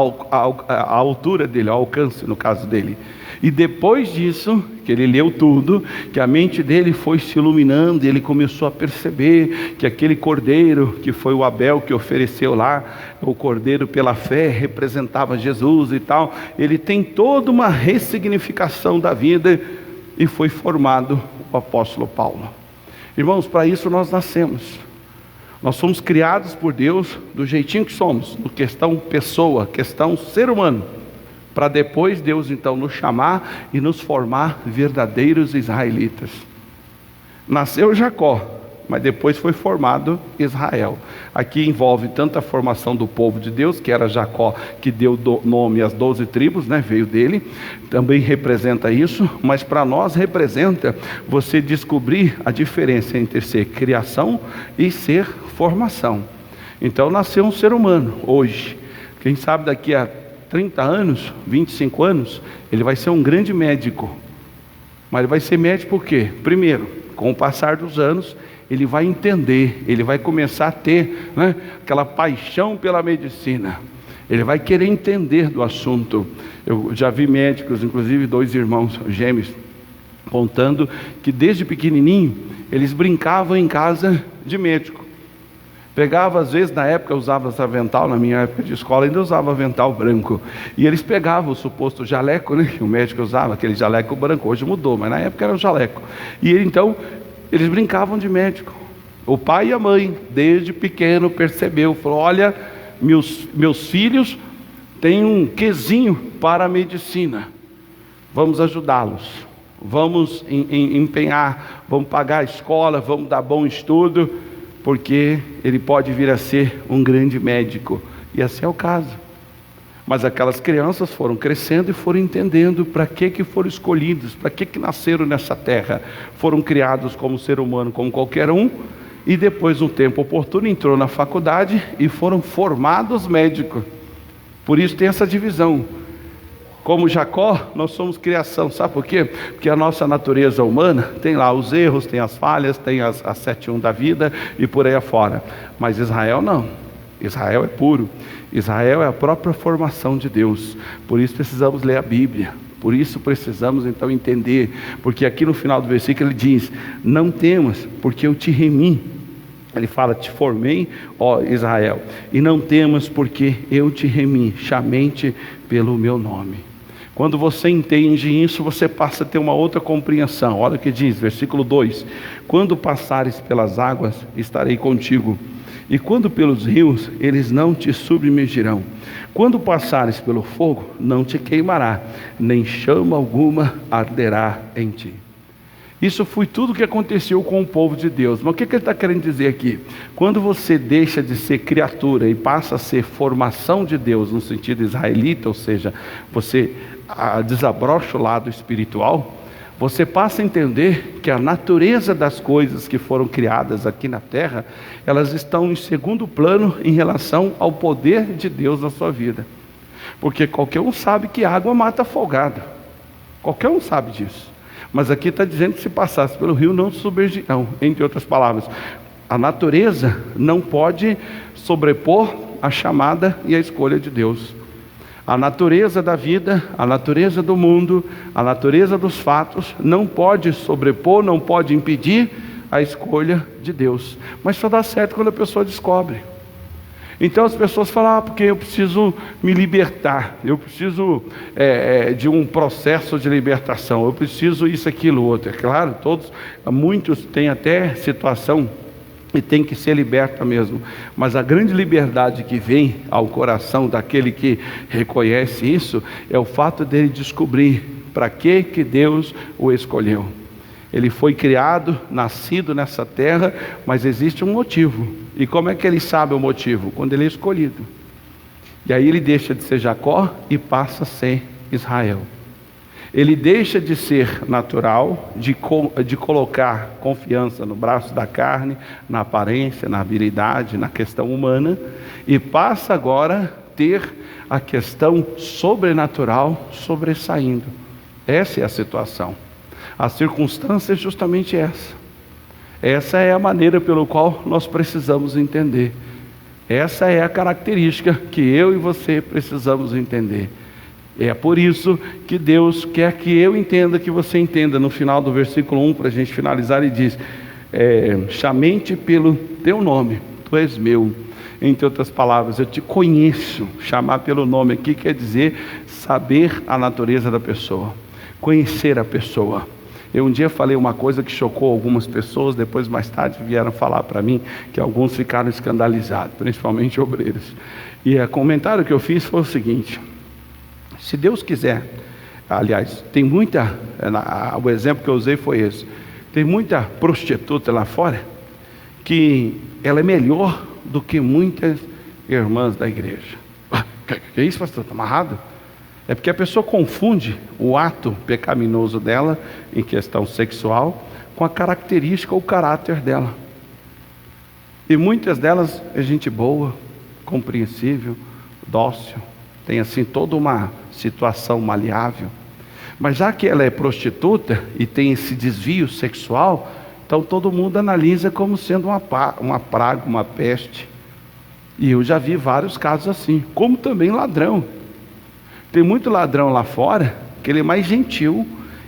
altura dele, ao alcance no caso dele. E depois disso, que ele leu tudo, que a mente dele foi se iluminando, e ele começou a perceber que aquele cordeiro, que foi o Abel que ofereceu lá, o cordeiro pela fé, representava Jesus e tal. Ele tem toda uma ressignificação da vida, e foi formado o apóstolo Paulo. Irmãos, para isso nós nascemos. Nós somos criados por Deus do jeitinho que somos, no questão pessoa, questão ser humano, para depois Deus então nos chamar e nos formar verdadeiros israelitas. Nasceu Jacó, mas depois foi formado Israel. Aqui envolve tanto a formação do povo de Deus, que era Jacó, que deu nome às 12 tribos, veio dele, também representa isso, mas para nós representa você descobrir a diferença entre ser criação e ser formação. Então nasceu um ser humano hoje, quem sabe daqui a 30 anos, 25 anos, ele vai ser um grande médico. Mas ele vai ser médico por quê? Primeiro, com o passar dos anos, ele vai entender, ele vai começar a ter aquela paixão pela medicina. Ele vai querer entender do assunto. Eu já vi médicos, inclusive 2 irmãos gêmeos, contando que desde pequenininho eles brincavam em casa de médico. Pegava, às vezes, na época eu usava avental, na minha época de escola ainda usava avental branco, e eles pegavam o suposto jaleco, né, que o médico usava, aquele jaleco branco, hoje mudou, mas na época era o jaleco, e então eles brincavam de médico. O pai e a mãe, desde pequeno, percebeu, falou: olha, meus filhos têm um quezinho para a medicina, vamos ajudá-los, vamos empenhar, vamos pagar a escola, vamos dar bom estudo, porque ele pode vir a ser um grande médico. E assim é o caso. Mas aquelas crianças foram crescendo e foram entendendo para que foram escolhidos, para que nasceram nessa terra. Foram criados como ser humano, como qualquer um, e depois, no tempo oportuno, entrou na faculdade e foram formados médicos. Por isso tem essa divisão. Como Jacó, nós somos criação, sabe por quê? Porque a nossa natureza humana tem lá os erros, tem as falhas, tem as 7:1 da vida e por aí afora. Mas Israel não, Israel é puro, Israel é a própria formação de Deus. Por isso precisamos ler a Bíblia, por isso precisamos então entender, porque aqui no final do versículo ele diz: não temas, porque eu te remi. Ele fala: te formei, ó Israel, e não temas, porque eu te remi, chamei-te pelo meu nome. Quando você entende isso, você passa a ter uma outra compreensão. Olha o que diz, versículo 2: quando passares pelas águas, estarei contigo, e quando pelos rios, eles não te submergirão. Quando passares pelo fogo, não te queimará, nem chama alguma arderá em ti. Isso foi tudo o que aconteceu com o povo de Deus. Mas o que ele está querendo dizer aqui? Quando você deixa de ser criatura e passa a ser formação de Deus, no sentido israelita, ou seja, você desabrocha o lado espiritual, você passa a entender que a natureza das coisas que foram criadas aqui na terra, elas estão em segundo plano em relação ao poder de Deus na sua vida. Porque qualquer um sabe que água mata afogado. Qualquer um sabe disso. Mas aqui está dizendo que se passasse pelo rio não submergirão. Entre outras palavras, a natureza não pode sobrepor a chamada e a escolha de Deus. A natureza da vida, a natureza do mundo, a natureza dos fatos não pode sobrepor, não pode impedir a escolha de Deus. Mas só dá certo quando a pessoa descobre. Então as pessoas falam: porque eu preciso me libertar, eu preciso de um processo de libertação, eu preciso isso, aquilo, outro. É claro, muitos têm até situação e tem que ser liberta mesmo, mas a grande liberdade que vem ao coração daquele que reconhece isso, é o fato dele descobrir para que Deus o escolheu. Ele foi criado, nascido nessa terra, mas existe um motivo. E como é que ele sabe o motivo? Quando ele é escolhido. E aí ele deixa de ser Jacó e passa a ser Israel. Ele deixa de ser natural, de colocar confiança no braço da carne, na aparência, na habilidade, na questão humana, e passa agora a ter a questão sobrenatural sobressaindo. Essa é a situação. A circunstância é justamente essa. Essa é a maneira pelo qual nós precisamos entender. Essa é a característica que eu e você precisamos entender. É por isso que Deus quer que eu entenda, que você entenda. No final do versículo 1, para a gente finalizar, ele diz: chamei-te pelo teu nome, tu és meu. Entre outras palavras, eu te conheço. Chamar pelo nome aqui quer dizer saber a natureza da pessoa, conhecer a pessoa. Eu um dia falei uma coisa que chocou algumas pessoas, depois mais tarde vieram falar para mim que alguns ficaram escandalizados, principalmente obreiros. E o comentário que eu fiz foi o seguinte: se Deus quiser, aliás, tem muita, o exemplo que eu usei foi esse, tem muita prostituta lá fora, que ela é melhor do que muitas irmãs da igreja. Que é isso, pastor? Está amarrado? É porque a pessoa confunde o ato pecaminoso dela, em questão sexual, com a característica ou caráter dela. E muitas delas é gente boa, compreensível, dócil, tem assim toda uma situação maleável. Mas já que ela é prostituta e tem esse desvio sexual, então todo mundo analisa como sendo uma praga, uma peste. E eu já vi vários casos assim, como também ladrão. Tem muito ladrão lá fora, que ele é mais gentil,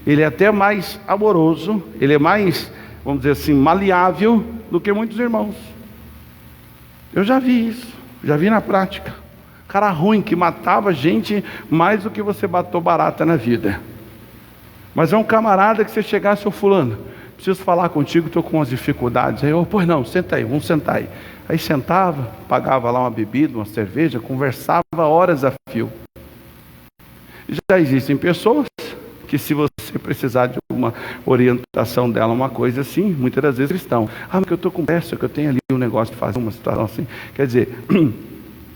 ele é até mais amoroso, ele é mais, vamos dizer assim, maleável do que muitos irmãos. Eu já vi isso, já vi na prática. Cara ruim que matava gente mais do que você matou barata na vida. Mas é um camarada que você chegasse, ô fulano, preciso falar contigo, estou com umas dificuldades. Aí eu, pois não, senta aí, vamos sentar aí. Aí sentava, pagava lá uma bebida, uma cerveja, conversava horas a fio. Já existem pessoas que, se você precisar de uma orientação dela, uma coisa assim, muitas das vezes cristão. Mas que eu estou com pressa, que eu tenho ali um negócio de fazer uma situação assim. Quer dizer,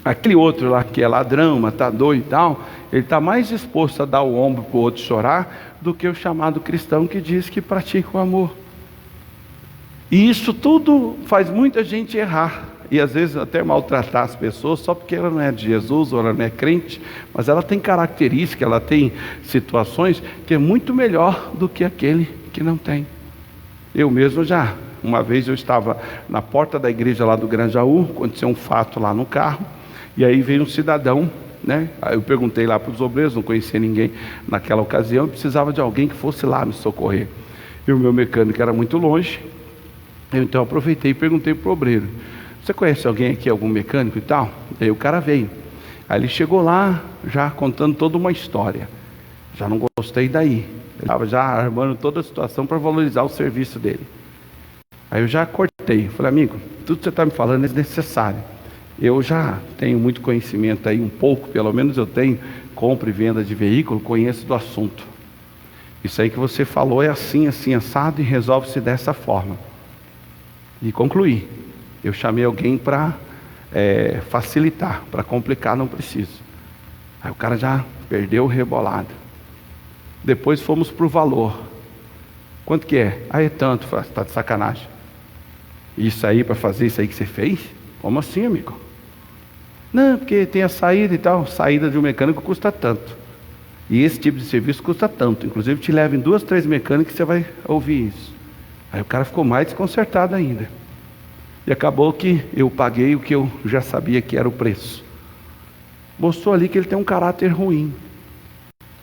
aquele outro lá que é ladrão, matador e tal, ele está mais disposto a dar o ombro para o outro chorar do que o chamado cristão que diz que pratica o amor. E isso tudo faz muita gente errar. E às vezes até maltratar as pessoas só porque ela não é de Jesus ou ela não é crente, mas ela tem características, ela tem situações que é muito melhor do que aquele que não tem. Eu mesmo já, uma vez eu estava na porta da igreja lá do Granjaú, aconteceu um fato lá no carro, e aí veio um cidadão, né? Aí eu perguntei lá para os obreiros, não conhecia ninguém naquela ocasião, eu precisava de alguém que fosse lá me socorrer. E o meu mecânico era muito longe, eu então aproveitei e perguntei para o obreiro: você conhece alguém aqui, algum mecânico e tal? Aí o cara veio. Aí ele chegou lá, já contando toda uma história. Já não gostei daí. Ele estava já armando toda a situação para valorizar o serviço dele. Aí eu já cortei. Falei: amigo, tudo que você está me falando é desnecessário. Eu já tenho muito conhecimento aí, um pouco, pelo menos eu tenho, compra e venda de veículo, conheço do assunto. Isso aí que você falou é assim, assim, assado, e resolve-se dessa forma. E concluí. Eu chamei alguém para facilitar, para complicar não preciso. Aí o cara já perdeu o rebolado. Depois fomos para o valor. Quanto que é? Ah, é tanto. Falei: está de sacanagem. Isso aí, para fazer isso aí que você fez? Como assim, amigo? Não, porque tem a saída e tal. Saída de um mecânico custa tanto. E esse tipo de serviço custa tanto. Inclusive te leva em 2, 3 mecânicos e você vai ouvir isso. Aí o cara ficou mais desconcertado ainda. E acabou que eu paguei o que eu já sabia que era o preço. Mostrou ali que ele tem um caráter ruim.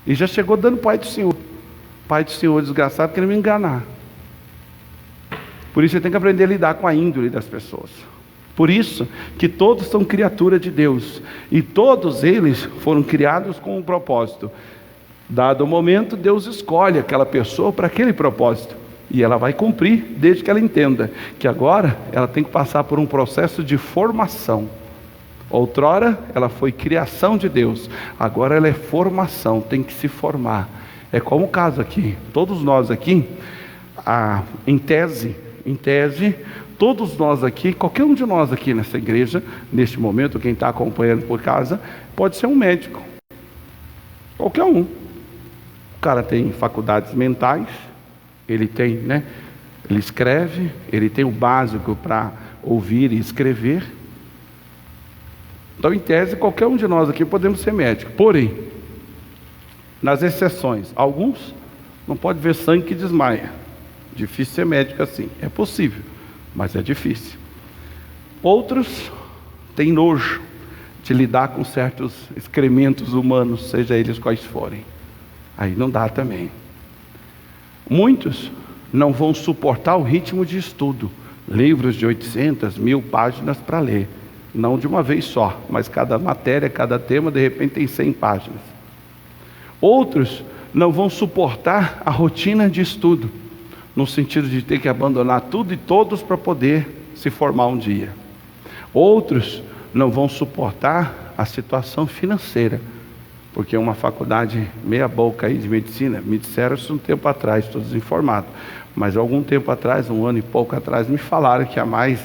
E já chegou dando pai do Senhor. Pai do Senhor desgraçado, querendo me enganar. Por isso você tem que aprender a lidar com a índole das pessoas. Por isso que todos são criatura de Deus. E todos eles foram criados com um propósito. Dado o momento, Deus escolhe aquela pessoa para aquele propósito. E ela vai cumprir, desde que ela entenda que agora ela tem que passar por um processo de formação. Outrora ela foi criação de Deus, agora ela é formação, tem que se formar. É como o caso aqui, todos nós aqui, em tese, todos nós aqui, qualquer um de nós aqui nessa igreja, neste momento, quem está acompanhando por casa, pode ser um médico. Qualquer um. O cara tem faculdades mentais, ele tem, né? Ele escreve, ele tem o básico para ouvir e escrever. Então, em tese, qualquer um de nós aqui podemos ser médico. Porém, nas exceções, alguns não pode ver sangue que desmaia. Difícil ser médico assim. É possível, mas é difícil. Outros têm nojo de lidar com certos excrementos humanos, seja eles quais forem. Aí não dá também. Muitos não vão suportar o ritmo de estudo, livros de 800, 1000 páginas para ler, não de uma vez só, mas cada matéria, cada tema, de repente tem 100 páginas. Outros não vão suportar a rotina de estudo, no sentido de ter que abandonar tudo e todos para poder se formar um dia. Outros não vão suportar a situação financeira, porque uma faculdade meia boca aí de medicina, me disseram isso um tempo atrás, estou desinformado, mas algum tempo atrás, 1 ano e pouco atrás, me falaram que a mais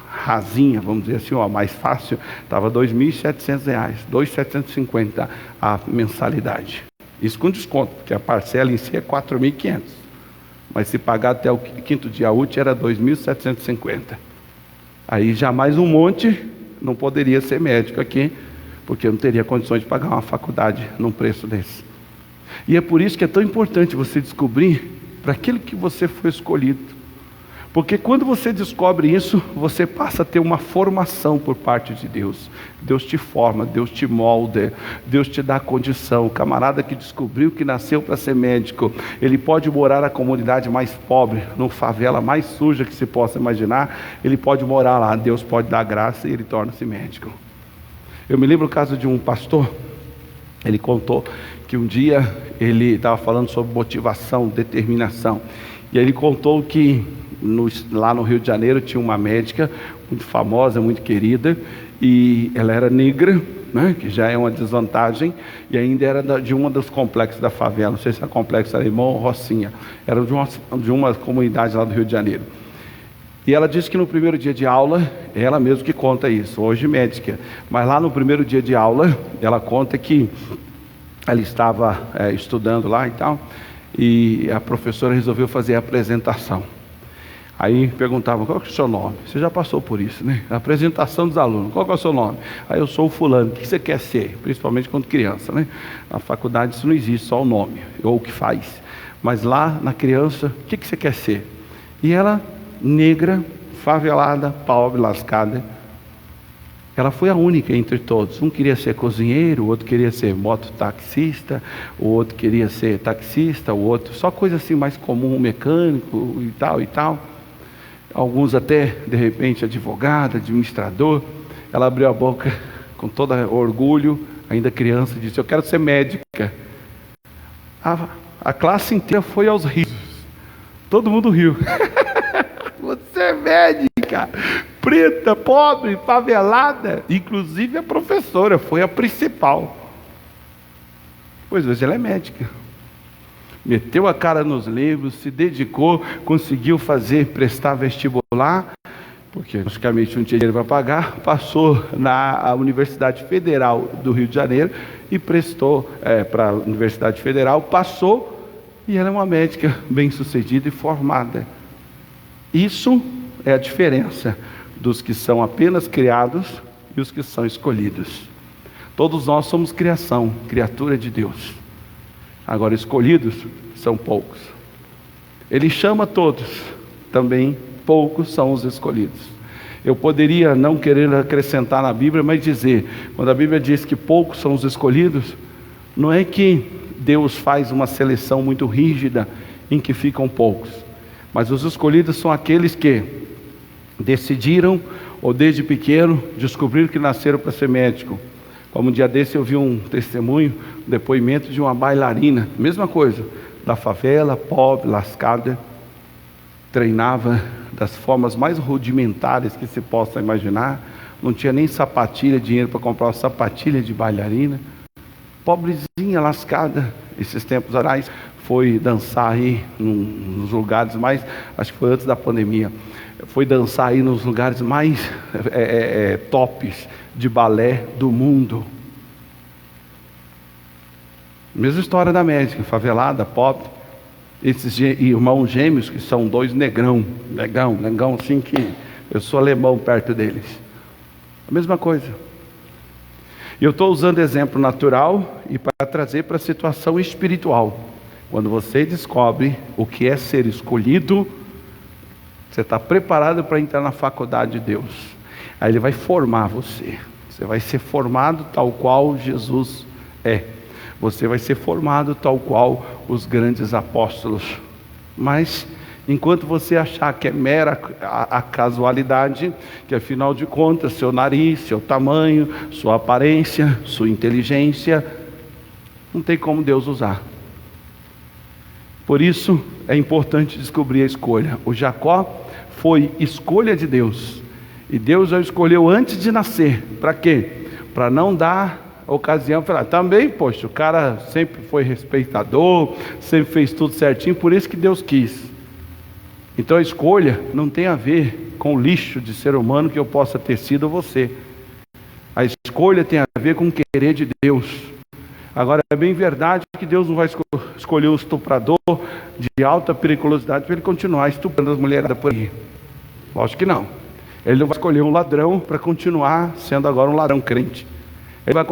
rasinha, vamos dizer assim, a mais fácil, estava R$ 2.700, R$ 2.750 a mensalidade. Isso com desconto, porque a parcela em si é R$ 4.500, mas se pagar até o 5º dia útil era R$ 2.750. Aí já mais um monte não poderia ser médico aqui, porque eu não teria condições de pagar uma faculdade num preço desse. E é por isso que é tão importante você descobrir para aquilo que você foi escolhido. Porque quando você descobre isso, você passa a ter uma formação por parte de Deus. Deus te forma, Deus te molda, Deus te dá condição. O camarada que descobriu que nasceu para ser médico, ele pode morar na comunidade mais pobre, numa favela mais suja que se possa imaginar, ele pode morar lá, Deus pode dar graça e ele torna-se médico. Eu me lembro o caso de um pastor, ele contou que um dia ele estava falando sobre motivação, determinação, e aí ele contou que lá no Rio de Janeiro tinha uma médica muito famosa, muito querida, e ela era negra, né, que já é uma desvantagem, e ainda era de um dos complexos da favela, não sei se é complexo era Irmão Rocinha, era de uma comunidade lá do Rio de Janeiro. E ela disse que no primeiro dia de aula, ela mesma que conta isso, hoje médica, mas lá no primeiro dia de aula, ela conta que ela estava estudando lá e tal, e a professora resolveu fazer a apresentação. Aí perguntavam, qual que é o seu nome? Você já passou por isso, né? A apresentação dos alunos, qual que é o seu nome? Aí eu sou o fulano, o que você quer ser? Principalmente quando criança, né? Na faculdade isso não existe, só o nome, ou o que faz. Mas lá na criança, o que você quer ser? E ela, negra, favelada, pobre, lascada, ela foi a única entre todos. Um queria ser cozinheiro, o outro queria ser mototaxista, o outro queria ser taxista, o outro, só coisa assim mais comum, mecânico e tal e tal. Alguns até, de repente, advogado, administrador. Ela abriu a boca com todo orgulho, ainda criança, e disse, eu quero ser médica. A classe inteira foi aos risos. Todo mundo riu. Você é médica, preta, pobre, favelada. Inclusive a professora foi a principal. Pois hoje ela é médica. Meteu a cara nos livros, se dedicou, conseguiu prestar vestibular, porque praticamente não tinha dinheiro para pagar, passou na Universidade Federal do Rio de Janeiro e prestou para a Universidade Federal, passou, e ela é uma médica bem-sucedida e formada. Isso é a diferença dos que são apenas criados e os que são escolhidos. Todos nós somos criação, criatura de Deus. Agora, escolhidos são poucos. Ele chama todos, também poucos são os escolhidos. Eu poderia não querer acrescentar na Bíblia, mas dizer, quando a Bíblia diz que poucos são os escolhidos, não é que Deus faz uma seleção muito rígida em que ficam poucos, mas os escolhidos são aqueles que decidiram, ou desde pequeno, descobriram que nasceram para ser médico. Como um dia desse eu vi um testemunho, um depoimento de uma bailarina, mesma coisa, da favela, pobre, lascada, treinava das formas mais rudimentares que se possa imaginar, não tinha nem sapatilha, dinheiro para comprar uma sapatilha de bailarina, pobrezinha, lascada. Esses tempos atrás foi dançar aí nos lugares mais, acho que foi antes da pandemia, foi dançar aí nos lugares mais tops de balé do mundo. Mesma história da médica, favelada, pobre. Esses irmãos gêmeos que são dois negão assim que eu sou alemão perto deles. A mesma coisa. E eu estou usando exemplo natural e para trazer para a situação espiritual. Quando você descobre o que é ser escolhido, você está preparado para entrar na faculdade de Deus. Aí Ele vai formar você. Você vai ser formado tal qual Jesus é. Você vai ser formado tal qual os grandes apóstolos. Mas, enquanto você achar que é mera a casualidade, que afinal de contas, seu nariz, seu tamanho, sua aparência, sua inteligência, não tem como Deus usar. Por isso, é importante descobrir a escolha. O Jacó foi escolha de Deus. E Deus já escolheu antes de nascer. Para quê? Para não dar ocasião para também, poxa, o cara sempre foi respeitador, sempre fez tudo certinho, por isso que Deus quis. Então a escolha não tem a ver com o lixo de ser humano que eu possa ter sido você. A escolha tem a ver com o querer de Deus. Agora é bem verdade que Deus não vai escolher um estuprador de alta periculosidade para ele continuar estuprando as mulheradas por aí. Lógico que não. Ele não vai escolher um ladrão para continuar sendo agora um ladrão crente. Ele vai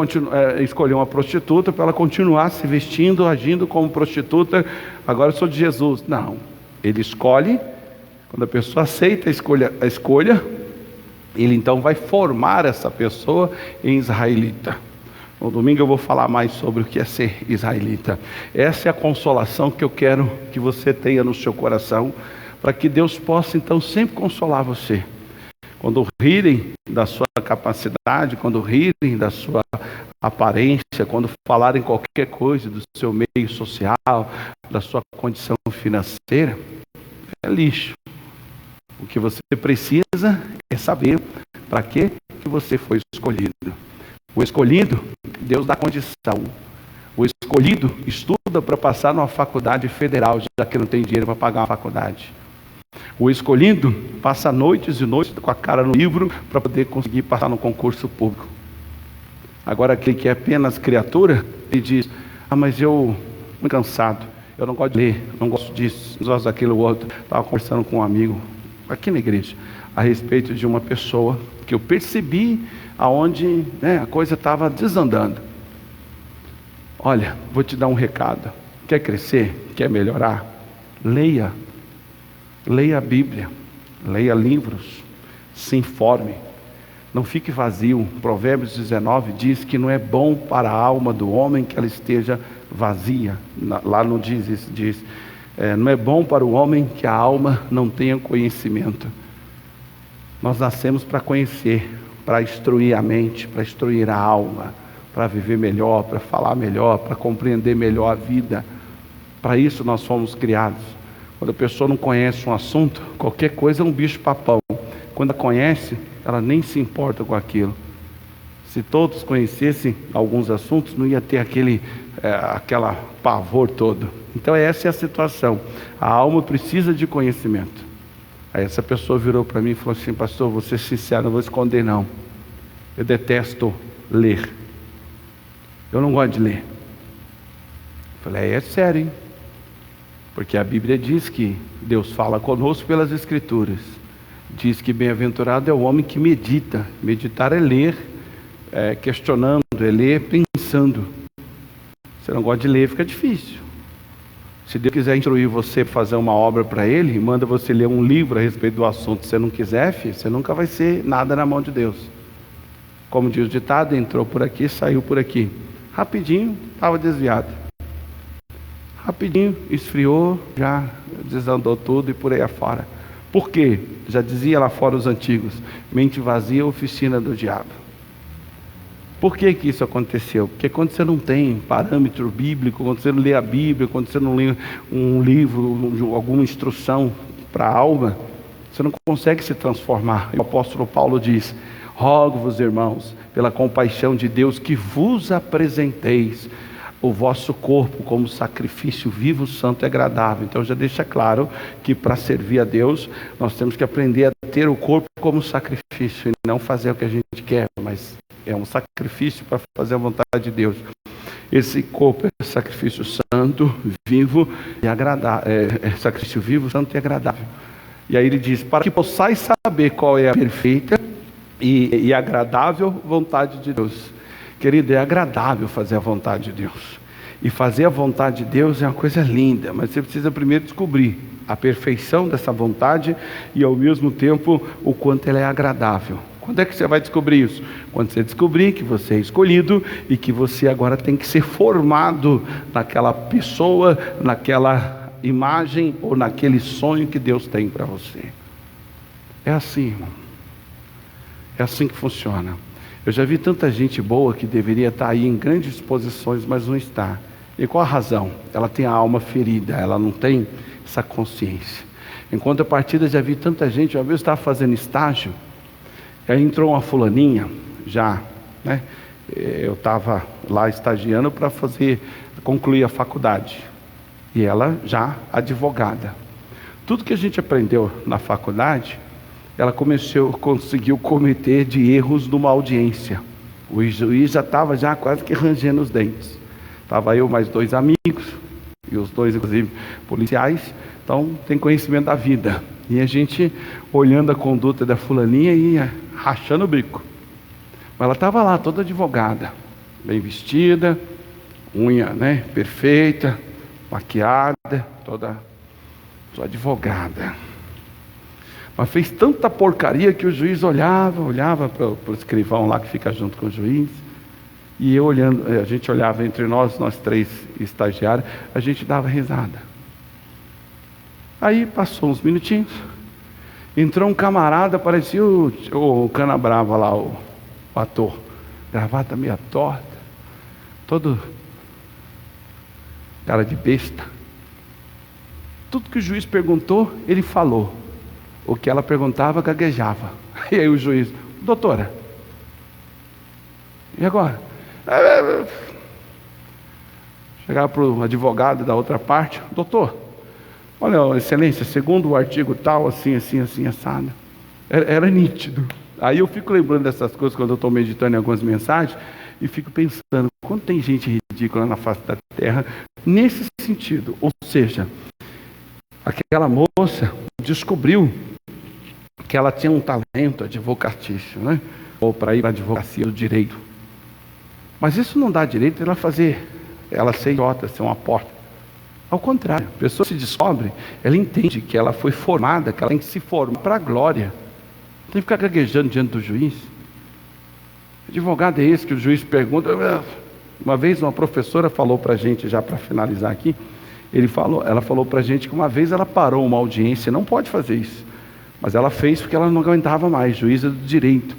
escolher uma prostituta para ela continuar se vestindo, agindo como prostituta. Agora eu sou de Jesus. Não. Ele escolhe Quando a pessoa aceita a escolha, ele então vai formar essa pessoa em israelita. No domingo eu vou falar mais sobre o que é ser israelita. Essa é a consolação que eu quero que você tenha no seu coração, para que Deus possa então sempre consolar você. Quando rirem da sua capacidade, quando rirem da sua aparência, quando falarem qualquer coisa do seu meio social, da sua condição financeira, é lixo. O que você precisa é saber para que você foi escolhido. O escolhido, Deus dá condição. O escolhido estuda para passar numa faculdade federal, já que não tem dinheiro para pagar uma faculdade. O escolhido passa noites e noites com a cara no livro para poder conseguir passar no concurso público. Agora aquele que é apenas criatura, ele diz: mas eu estou cansado, eu não gosto de ler, não gosto disso, não gosto daquilo outro. Estava conversando com um amigo aqui na igreja a respeito de uma pessoa que eu percebi aonde a coisa estava desandando. Olha, vou te dar um recado. Quer crescer? Quer melhorar? Leia a Bíblia, leia livros, se informe, não fique vazio. Provérbios 19 diz que não é bom para a alma do homem que ela esteja vazia. Lá não diz isso, diz não é bom para o homem que a alma não tenha conhecimento. Nós nascemos para conhecer, para instruir a mente, para instruir a alma, para viver melhor, para falar melhor, para compreender melhor a vida. Para isso nós fomos criados. Quando a pessoa não conhece um assunto, qualquer coisa é um bicho papão. Quando ela conhece, ela nem se importa com aquilo. Se todos conhecessem alguns assuntos, não ia ter aquela pavor todo. Então essa é a situação. A alma precisa de conhecimento. Aí essa pessoa virou para mim e falou assim: pastor, vou ser sincero, não vou esconder não. Eu detesto ler. Eu não gosto de ler. Eu falei: é sério, hein? Porque a Bíblia diz que Deus fala conosco pelas Escrituras. Diz que bem-aventurado é o homem que medita. Meditar é ler, questionando, é ler pensando. Você não gosta de ler, fica difícil. Se Deus quiser instruir você para fazer uma obra para Ele, e manda você ler um livro a respeito do assunto, se você não quiser, filho, você nunca vai ser nada na mão de Deus. Como diz o ditado, entrou por aqui, saiu por aqui. Rapidinho, estava desviado. Rapidinho, esfriou, já desandou tudo e por aí afora. Por quê? Já dizia lá fora os antigos: mente vazia, oficina do diabo. Por que que isso aconteceu? Porque quando você não tem parâmetro bíblico, quando você não lê a Bíblia, quando você não lê um livro, alguma instrução para a alma, você não consegue se transformar. O apóstolo Paulo diz: rogo-vos, irmãos, pela compaixão de Deus, que vos apresenteis o vosso corpo como sacrifício vivo, santo e agradável. Então já deixa claro que para servir a Deus, nós temos que aprender a ter o corpo como sacrifício, e não fazer o que a gente quer, mas é um sacrifício para fazer a vontade de Deus. Esse corpo é sacrifício santo, vivo e agradável, é sacrifício vivo, santo e agradável. E aí ele diz: para que possais saber qual é a perfeita e agradável vontade de Deus. Querido, é agradável fazer a vontade de Deus. E fazer a vontade de Deus é uma coisa linda, mas você precisa primeiro descobrir a perfeição dessa vontade e ao mesmo tempo o quanto ela é agradável. Quando é que você vai descobrir isso? Quando você descobrir que você é escolhido e que você agora tem que ser formado naquela pessoa, naquela imagem ou naquele sonho que Deus tem para você. É assim, irmão. É assim que funciona. Eu já vi tanta gente boa que deveria estar aí em grandes posições, mas não está. E qual a razão? Ela tem a alma ferida, ela não tem essa consciência. Em contrapartida, já vi tanta gente. Uma vez eu estava fazendo estágio, aí entrou uma fulaninha, já, né? Eu estava lá estagiando para concluir a faculdade. E ela já advogada. Tudo que a gente aprendeu na faculdade, ela conseguiu cometer de erros numa audiência. O juiz já estava quase que rangendo os dentes. Estava eu mais 2 amigos, e os 2 inclusive policiais, então tem conhecimento da vida. E a gente olhando a conduta da fulaninha e ia rachando o bico. Mas ela estava lá toda advogada, bem vestida, unha, né, perfeita, maquiada, toda advogada. Mas fez tanta porcaria que o juiz olhava para o escrivão lá que fica junto com o juiz. E eu olhando, a gente olhava entre nós 3 estagiários, a gente dava risada. Aí passou uns minutinhos, entrou um camarada, parecia o Canabrava lá, o ator, gravata meia torta, todo cara de besta. Tudo que o juiz perguntou, ele falou. O que ela perguntava, gaguejava. E aí o juiz: doutora, e agora? Chegava para o advogado da outra parte: doutor, olha, excelência, segundo o artigo tal, assim, assado. Era nítido. Aí eu fico lembrando dessas coisas quando eu estou meditando em algumas mensagens, e fico pensando, quando tem gente ridícula na face da terra, nesse sentido. Ou seja, aquela moça descobriu que ela tinha um talento advocatício, né? Ou para ir para a advocacia do direito. Mas isso não dá direito ela fazer, ela ser idiota, ser uma porta. Ao contrário, a pessoa se descobre, ela entende que ela foi formada, que ela tem que se formar para a glória. Não tem que ficar gaguejando diante do juiz. Que advogado é esse que o juiz pergunta? Uma vez uma professora falou para a gente, já para finalizar aqui, ela falou para a gente que uma vez ela parou uma audiência, não pode fazer isso, mas ela fez porque ela não aguentava mais, juíza do direito.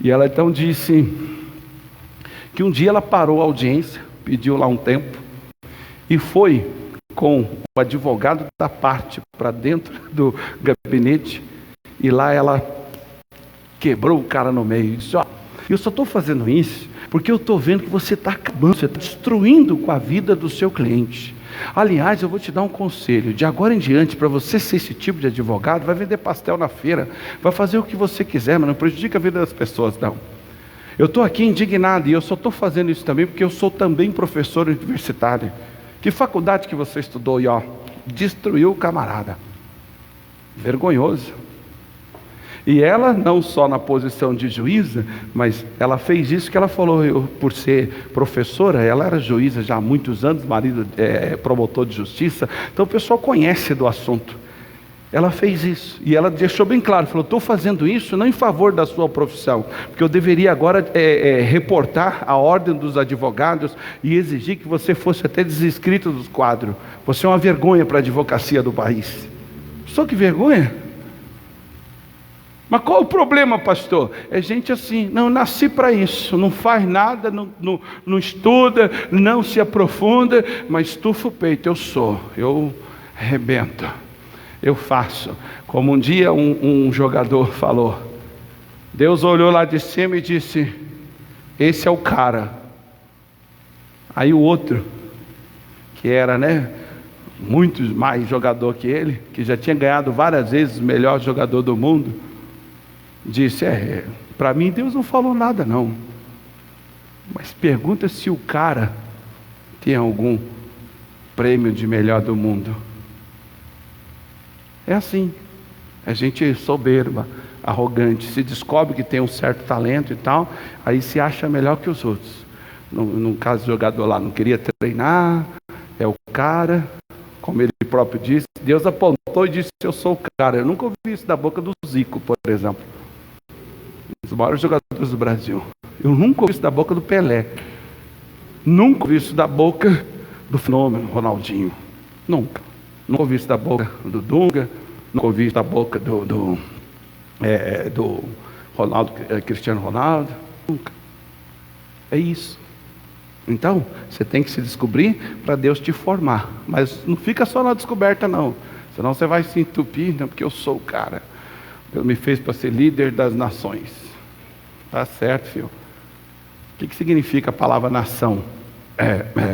E ela então disse que um dia ela parou a audiência, pediu lá um tempo, e foi com o advogado da parte para dentro do gabinete, e lá ela quebrou o cara no meio e disse: ó, eu só estou fazendo isso porque eu estou vendo que você está acabando, você está destruindo com a vida do seu cliente. Aliás, eu vou te dar um conselho: de agora em diante, para você ser esse tipo de advogado, vai vender pastel na feira, vai fazer o que você quiser, mas não prejudica a vida das pessoas, não. Eu estou aqui indignado, e eu só estou fazendo isso também porque eu sou também professor universitário. Que faculdade que você estudou? E ó, destruiu o camarada. Vergonhoso. E ela, não só na posição de juíza, mas ela fez isso que ela falou. Por ser professora, ela era juíza já há muitos anos, marido promotor de justiça, então o pessoal conhece do assunto. Ela fez isso, e ela deixou bem claro, falou: estou fazendo isso não em favor da sua profissão, porque eu deveria agora reportar a ordem dos advogados e exigir que você fosse até desinscrito dos quadros. Você é uma vergonha para a advocacia do país. Só que vergonha? Mas qual o problema, pastor? É gente assim: não, nasci para isso, não faz nada, não estuda, não se aprofunda, mas estufa o peito. Eu arrebento, eu faço. Como um dia um jogador falou, Deus olhou lá de cima e disse: esse é o cara. Aí o outro, que era muito mais jogador que ele, que já tinha ganhado várias vezes o melhor jogador do mundo, disse: para mim Deus não falou nada não, mas pergunta se o cara tem algum prêmio de melhor do mundo. É assim, a gente soberba, arrogante, se descobre que tem um certo talento e tal, aí se acha melhor que os outros. No caso do jogador lá, não queria treinar, é o cara, como ele próprio disse, Deus apontou e disse: eu sou o cara. Eu nunca ouvi isso da boca do Zico, por exemplo, um dos maiores jogadores do Brasil. Eu nunca ouvi isso da boca do Pelé, nunca ouvi isso da boca do fenômeno Ronaldinho, nunca ouvi isso da boca do Dunga, nunca ouvi isso da boca do Ronaldo, Cristiano Ronaldo, nunca. É isso. Então, você tem que se descobrir para Deus te formar. Mas não fica só na descoberta não, senão você vai se entupir, não, porque eu sou o cara, Deus me fez para ser líder das nações. Tá certo, filho? O que significa a palavra nação?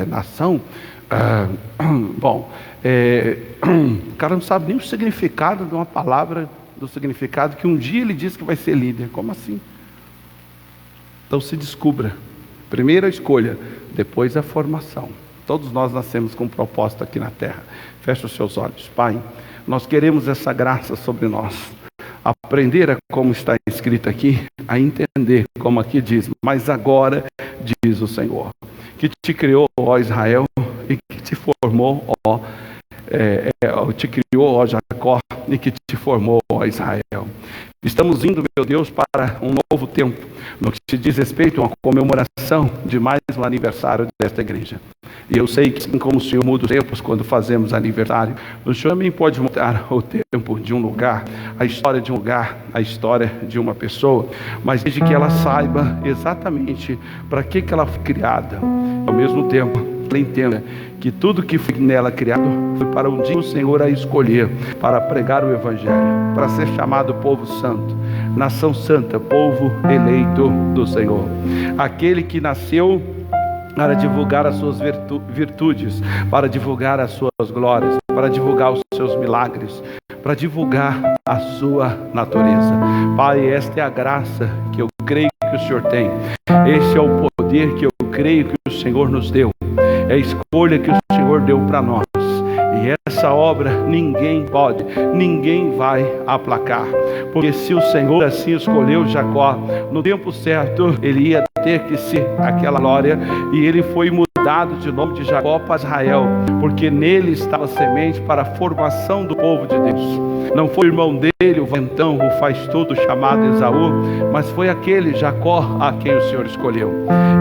Nação? Bom, o cara não sabe nem o significado de uma palavra, do significado que um dia ele disse que vai ser líder. Como assim? Então se descubra. Primeiro a escolha, depois a formação. Todos nós nascemos com um propósito aqui na terra. Feche os seus olhos. Pai, nós queremos essa graça sobre nós. Aprender como está escrito aqui, a entender como aqui diz: mas agora diz o Senhor, que te criou, ó Israel, e que te formou, ó te criou, ó Jacó, e que te formou, ó Israel. Estamos indo, meu Deus, para um novo tempo, no que se diz respeito a uma comemoração de mais um aniversário desta igreja. E eu sei que, assim como o Senhor muda os tempos quando fazemos aniversário, o Senhor também pode mudar o tempo de um lugar, a história de um lugar, a história de uma pessoa, mas desde que ela saiba exatamente para que ela foi criada. Ao mesmo tempo, ela entenda que tudo que foi nela criado foi para um dia o Senhor a escolher, para pregar o Evangelho, para ser chamado povo santo, nação santa, povo eleito do Senhor. Aquele que nasceu para divulgar as suas virtudes, para divulgar as suas glórias, para divulgar os seus milagres, para divulgar a sua natureza. Pai, esta é a graça que eu creio que o Senhor tem. Este é o poder que eu creio que o Senhor nos deu. É a escolha que o Senhor deu para nós. E essa obra ninguém pode, ninguém vai aplacar. Porque se o Senhor assim escolheu Jacó, no tempo certo ele ia ter que ser aquela glória, e ele foi mudado de nome de Jacó para Israel, porque nele estava a semente para a formação do povo de Deus. Não foi o irmão dele, o valentão, o faz tudo, chamado Esaú, mas foi aquele Jacó a quem o Senhor escolheu.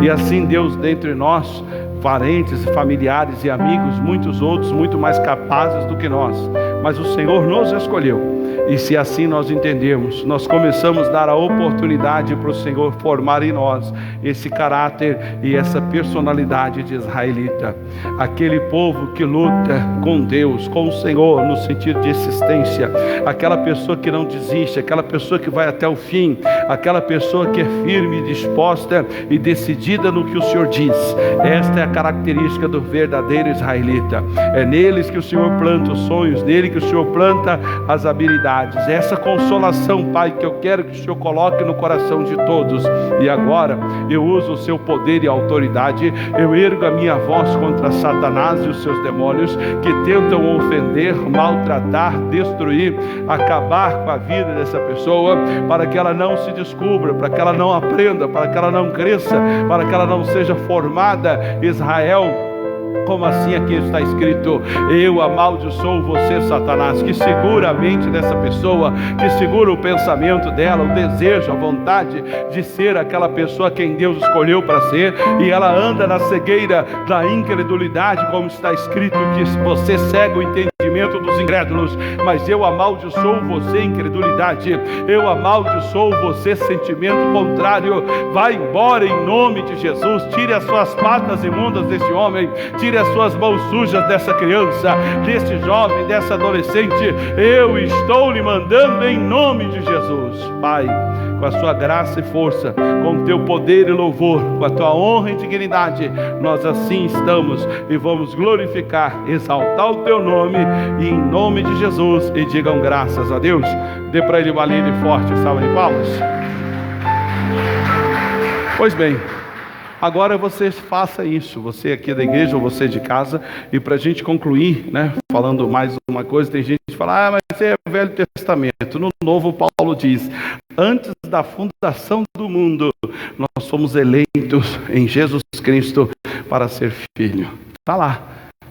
E assim Deus dentre nós, parentes, familiares e amigos, muitos outros muito mais capazes do que nós, mas o Senhor nos escolheu. E se assim nós entendemos, nós começamos a dar a oportunidade para o Senhor formar em nós esse caráter e essa personalidade de israelita, aquele povo que luta com Deus, com o Senhor no sentido de existência, aquela pessoa que não desiste, aquela pessoa que vai até o fim, aquela pessoa que é firme, disposta e decidida no que o Senhor diz. Esta é a característica do verdadeiro israelita. É neles que o Senhor planta os sonhos, nele que o Senhor planta as habilidades. Essa consolação, Pai, que eu quero que o Senhor coloque no coração de todos. E agora eu uso o seu poder e autoridade, eu ergo a minha voz contra Satanás e os seus demônios que tentam ofender, maltratar, destruir, acabar com a vida dessa pessoa, para que ela não se descubra, para que ela não aprenda, para que ela não cresça, para que ela não seja formada. Israel, como assim aqui está escrito: eu amaldiçoo você, Satanás, que segura a mente dessa pessoa, que segura o pensamento dela, o desejo, a vontade de ser aquela pessoa quem Deus escolheu para ser, e ela anda na cegueira da incredulidade, como está escrito que você cega o entendimento dos incrédulos. Mas eu amaldiçoo você, incredulidade, eu amaldiçoo você, sentimento contrário. Vai embora em nome de Jesus. Tire as suas patas imundas desse homem, tire as suas mãos sujas dessa criança, desse jovem, dessa adolescente. Eu estou lhe mandando em nome de Jesus. Pai, com a sua graça e força, com o teu poder e louvor, com a tua honra e dignidade, nós assim estamos e vamos glorificar, exaltar o teu nome, e em nome de Jesus. E digam graças a Deus. Dê para ele uma linda e forte salva de palmas. Pois bem, agora você faça isso, você aqui da igreja ou você de casa. E para a gente concluir, falando mais uma coisa, tem gente que fala: mas isso é Velho Testamento. No Novo, Paulo diz: antes da fundação do mundo, nós fomos eleitos em Jesus Cristo para ser filho. Está lá.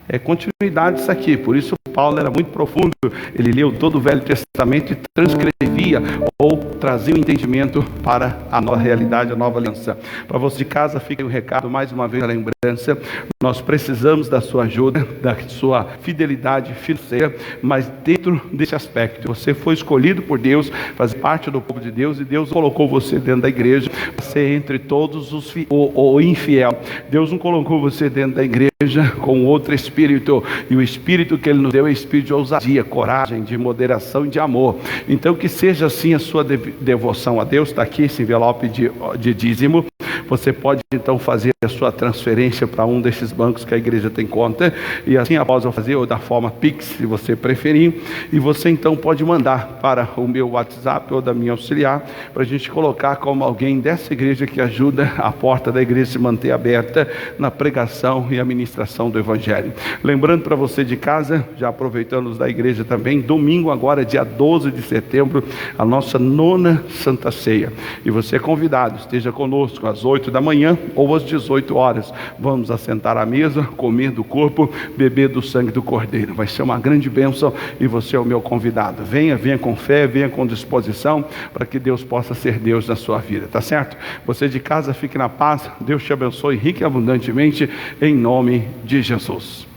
É continuidade isso aqui. Por isso Paulo era muito profundo. Ele leu todo o Velho Testamento e transcrevia ou trazia o entendimento para a nova realidade, a nova aliança. Para você de casa, fica o recado, mais uma vez a lembrança: nós precisamos da sua ajuda, da sua fidelidade financeira, mas dentro desse aspecto, você foi escolhido por Deus, fazer parte do povo de Deus, e Deus colocou você dentro da igreja para ser entre todos os o infiel. Deus não colocou você dentro da igreja com outro espírito, e o espírito que Ele nos deu é espírito de ousadia, coragem, de moderação e de amor. Então que seja assim a sua devoção a Deus. Está aqui esse envelope de dízimo. Você pode então fazer a sua transferência para um desses bancos que a igreja tem conta, e assim após eu fazer, ou da forma Pix, se você preferir, e você então pode mandar para o meu WhatsApp ou da minha auxiliar, para a gente colocar como alguém dessa igreja que ajuda a porta da igreja se manter aberta na pregação e administração do Evangelho. Lembrando para você de casa, já aproveitando os da igreja também, domingo agora, dia 12 de setembro, a nossa 9ª Santa Ceia, e você é convidado, esteja conosco às 8 8 da manhã ou às 18 horas. Vamos assentar à mesa, comer do corpo, beber do sangue do Cordeiro. Vai ser uma grande bênção e você é o meu convidado. Venha com fé, venha com disposição, para que Deus possa ser Deus na sua vida, tá certo? Você de casa, fique na paz. Deus te abençoe rica e abundantemente, em nome de Jesus.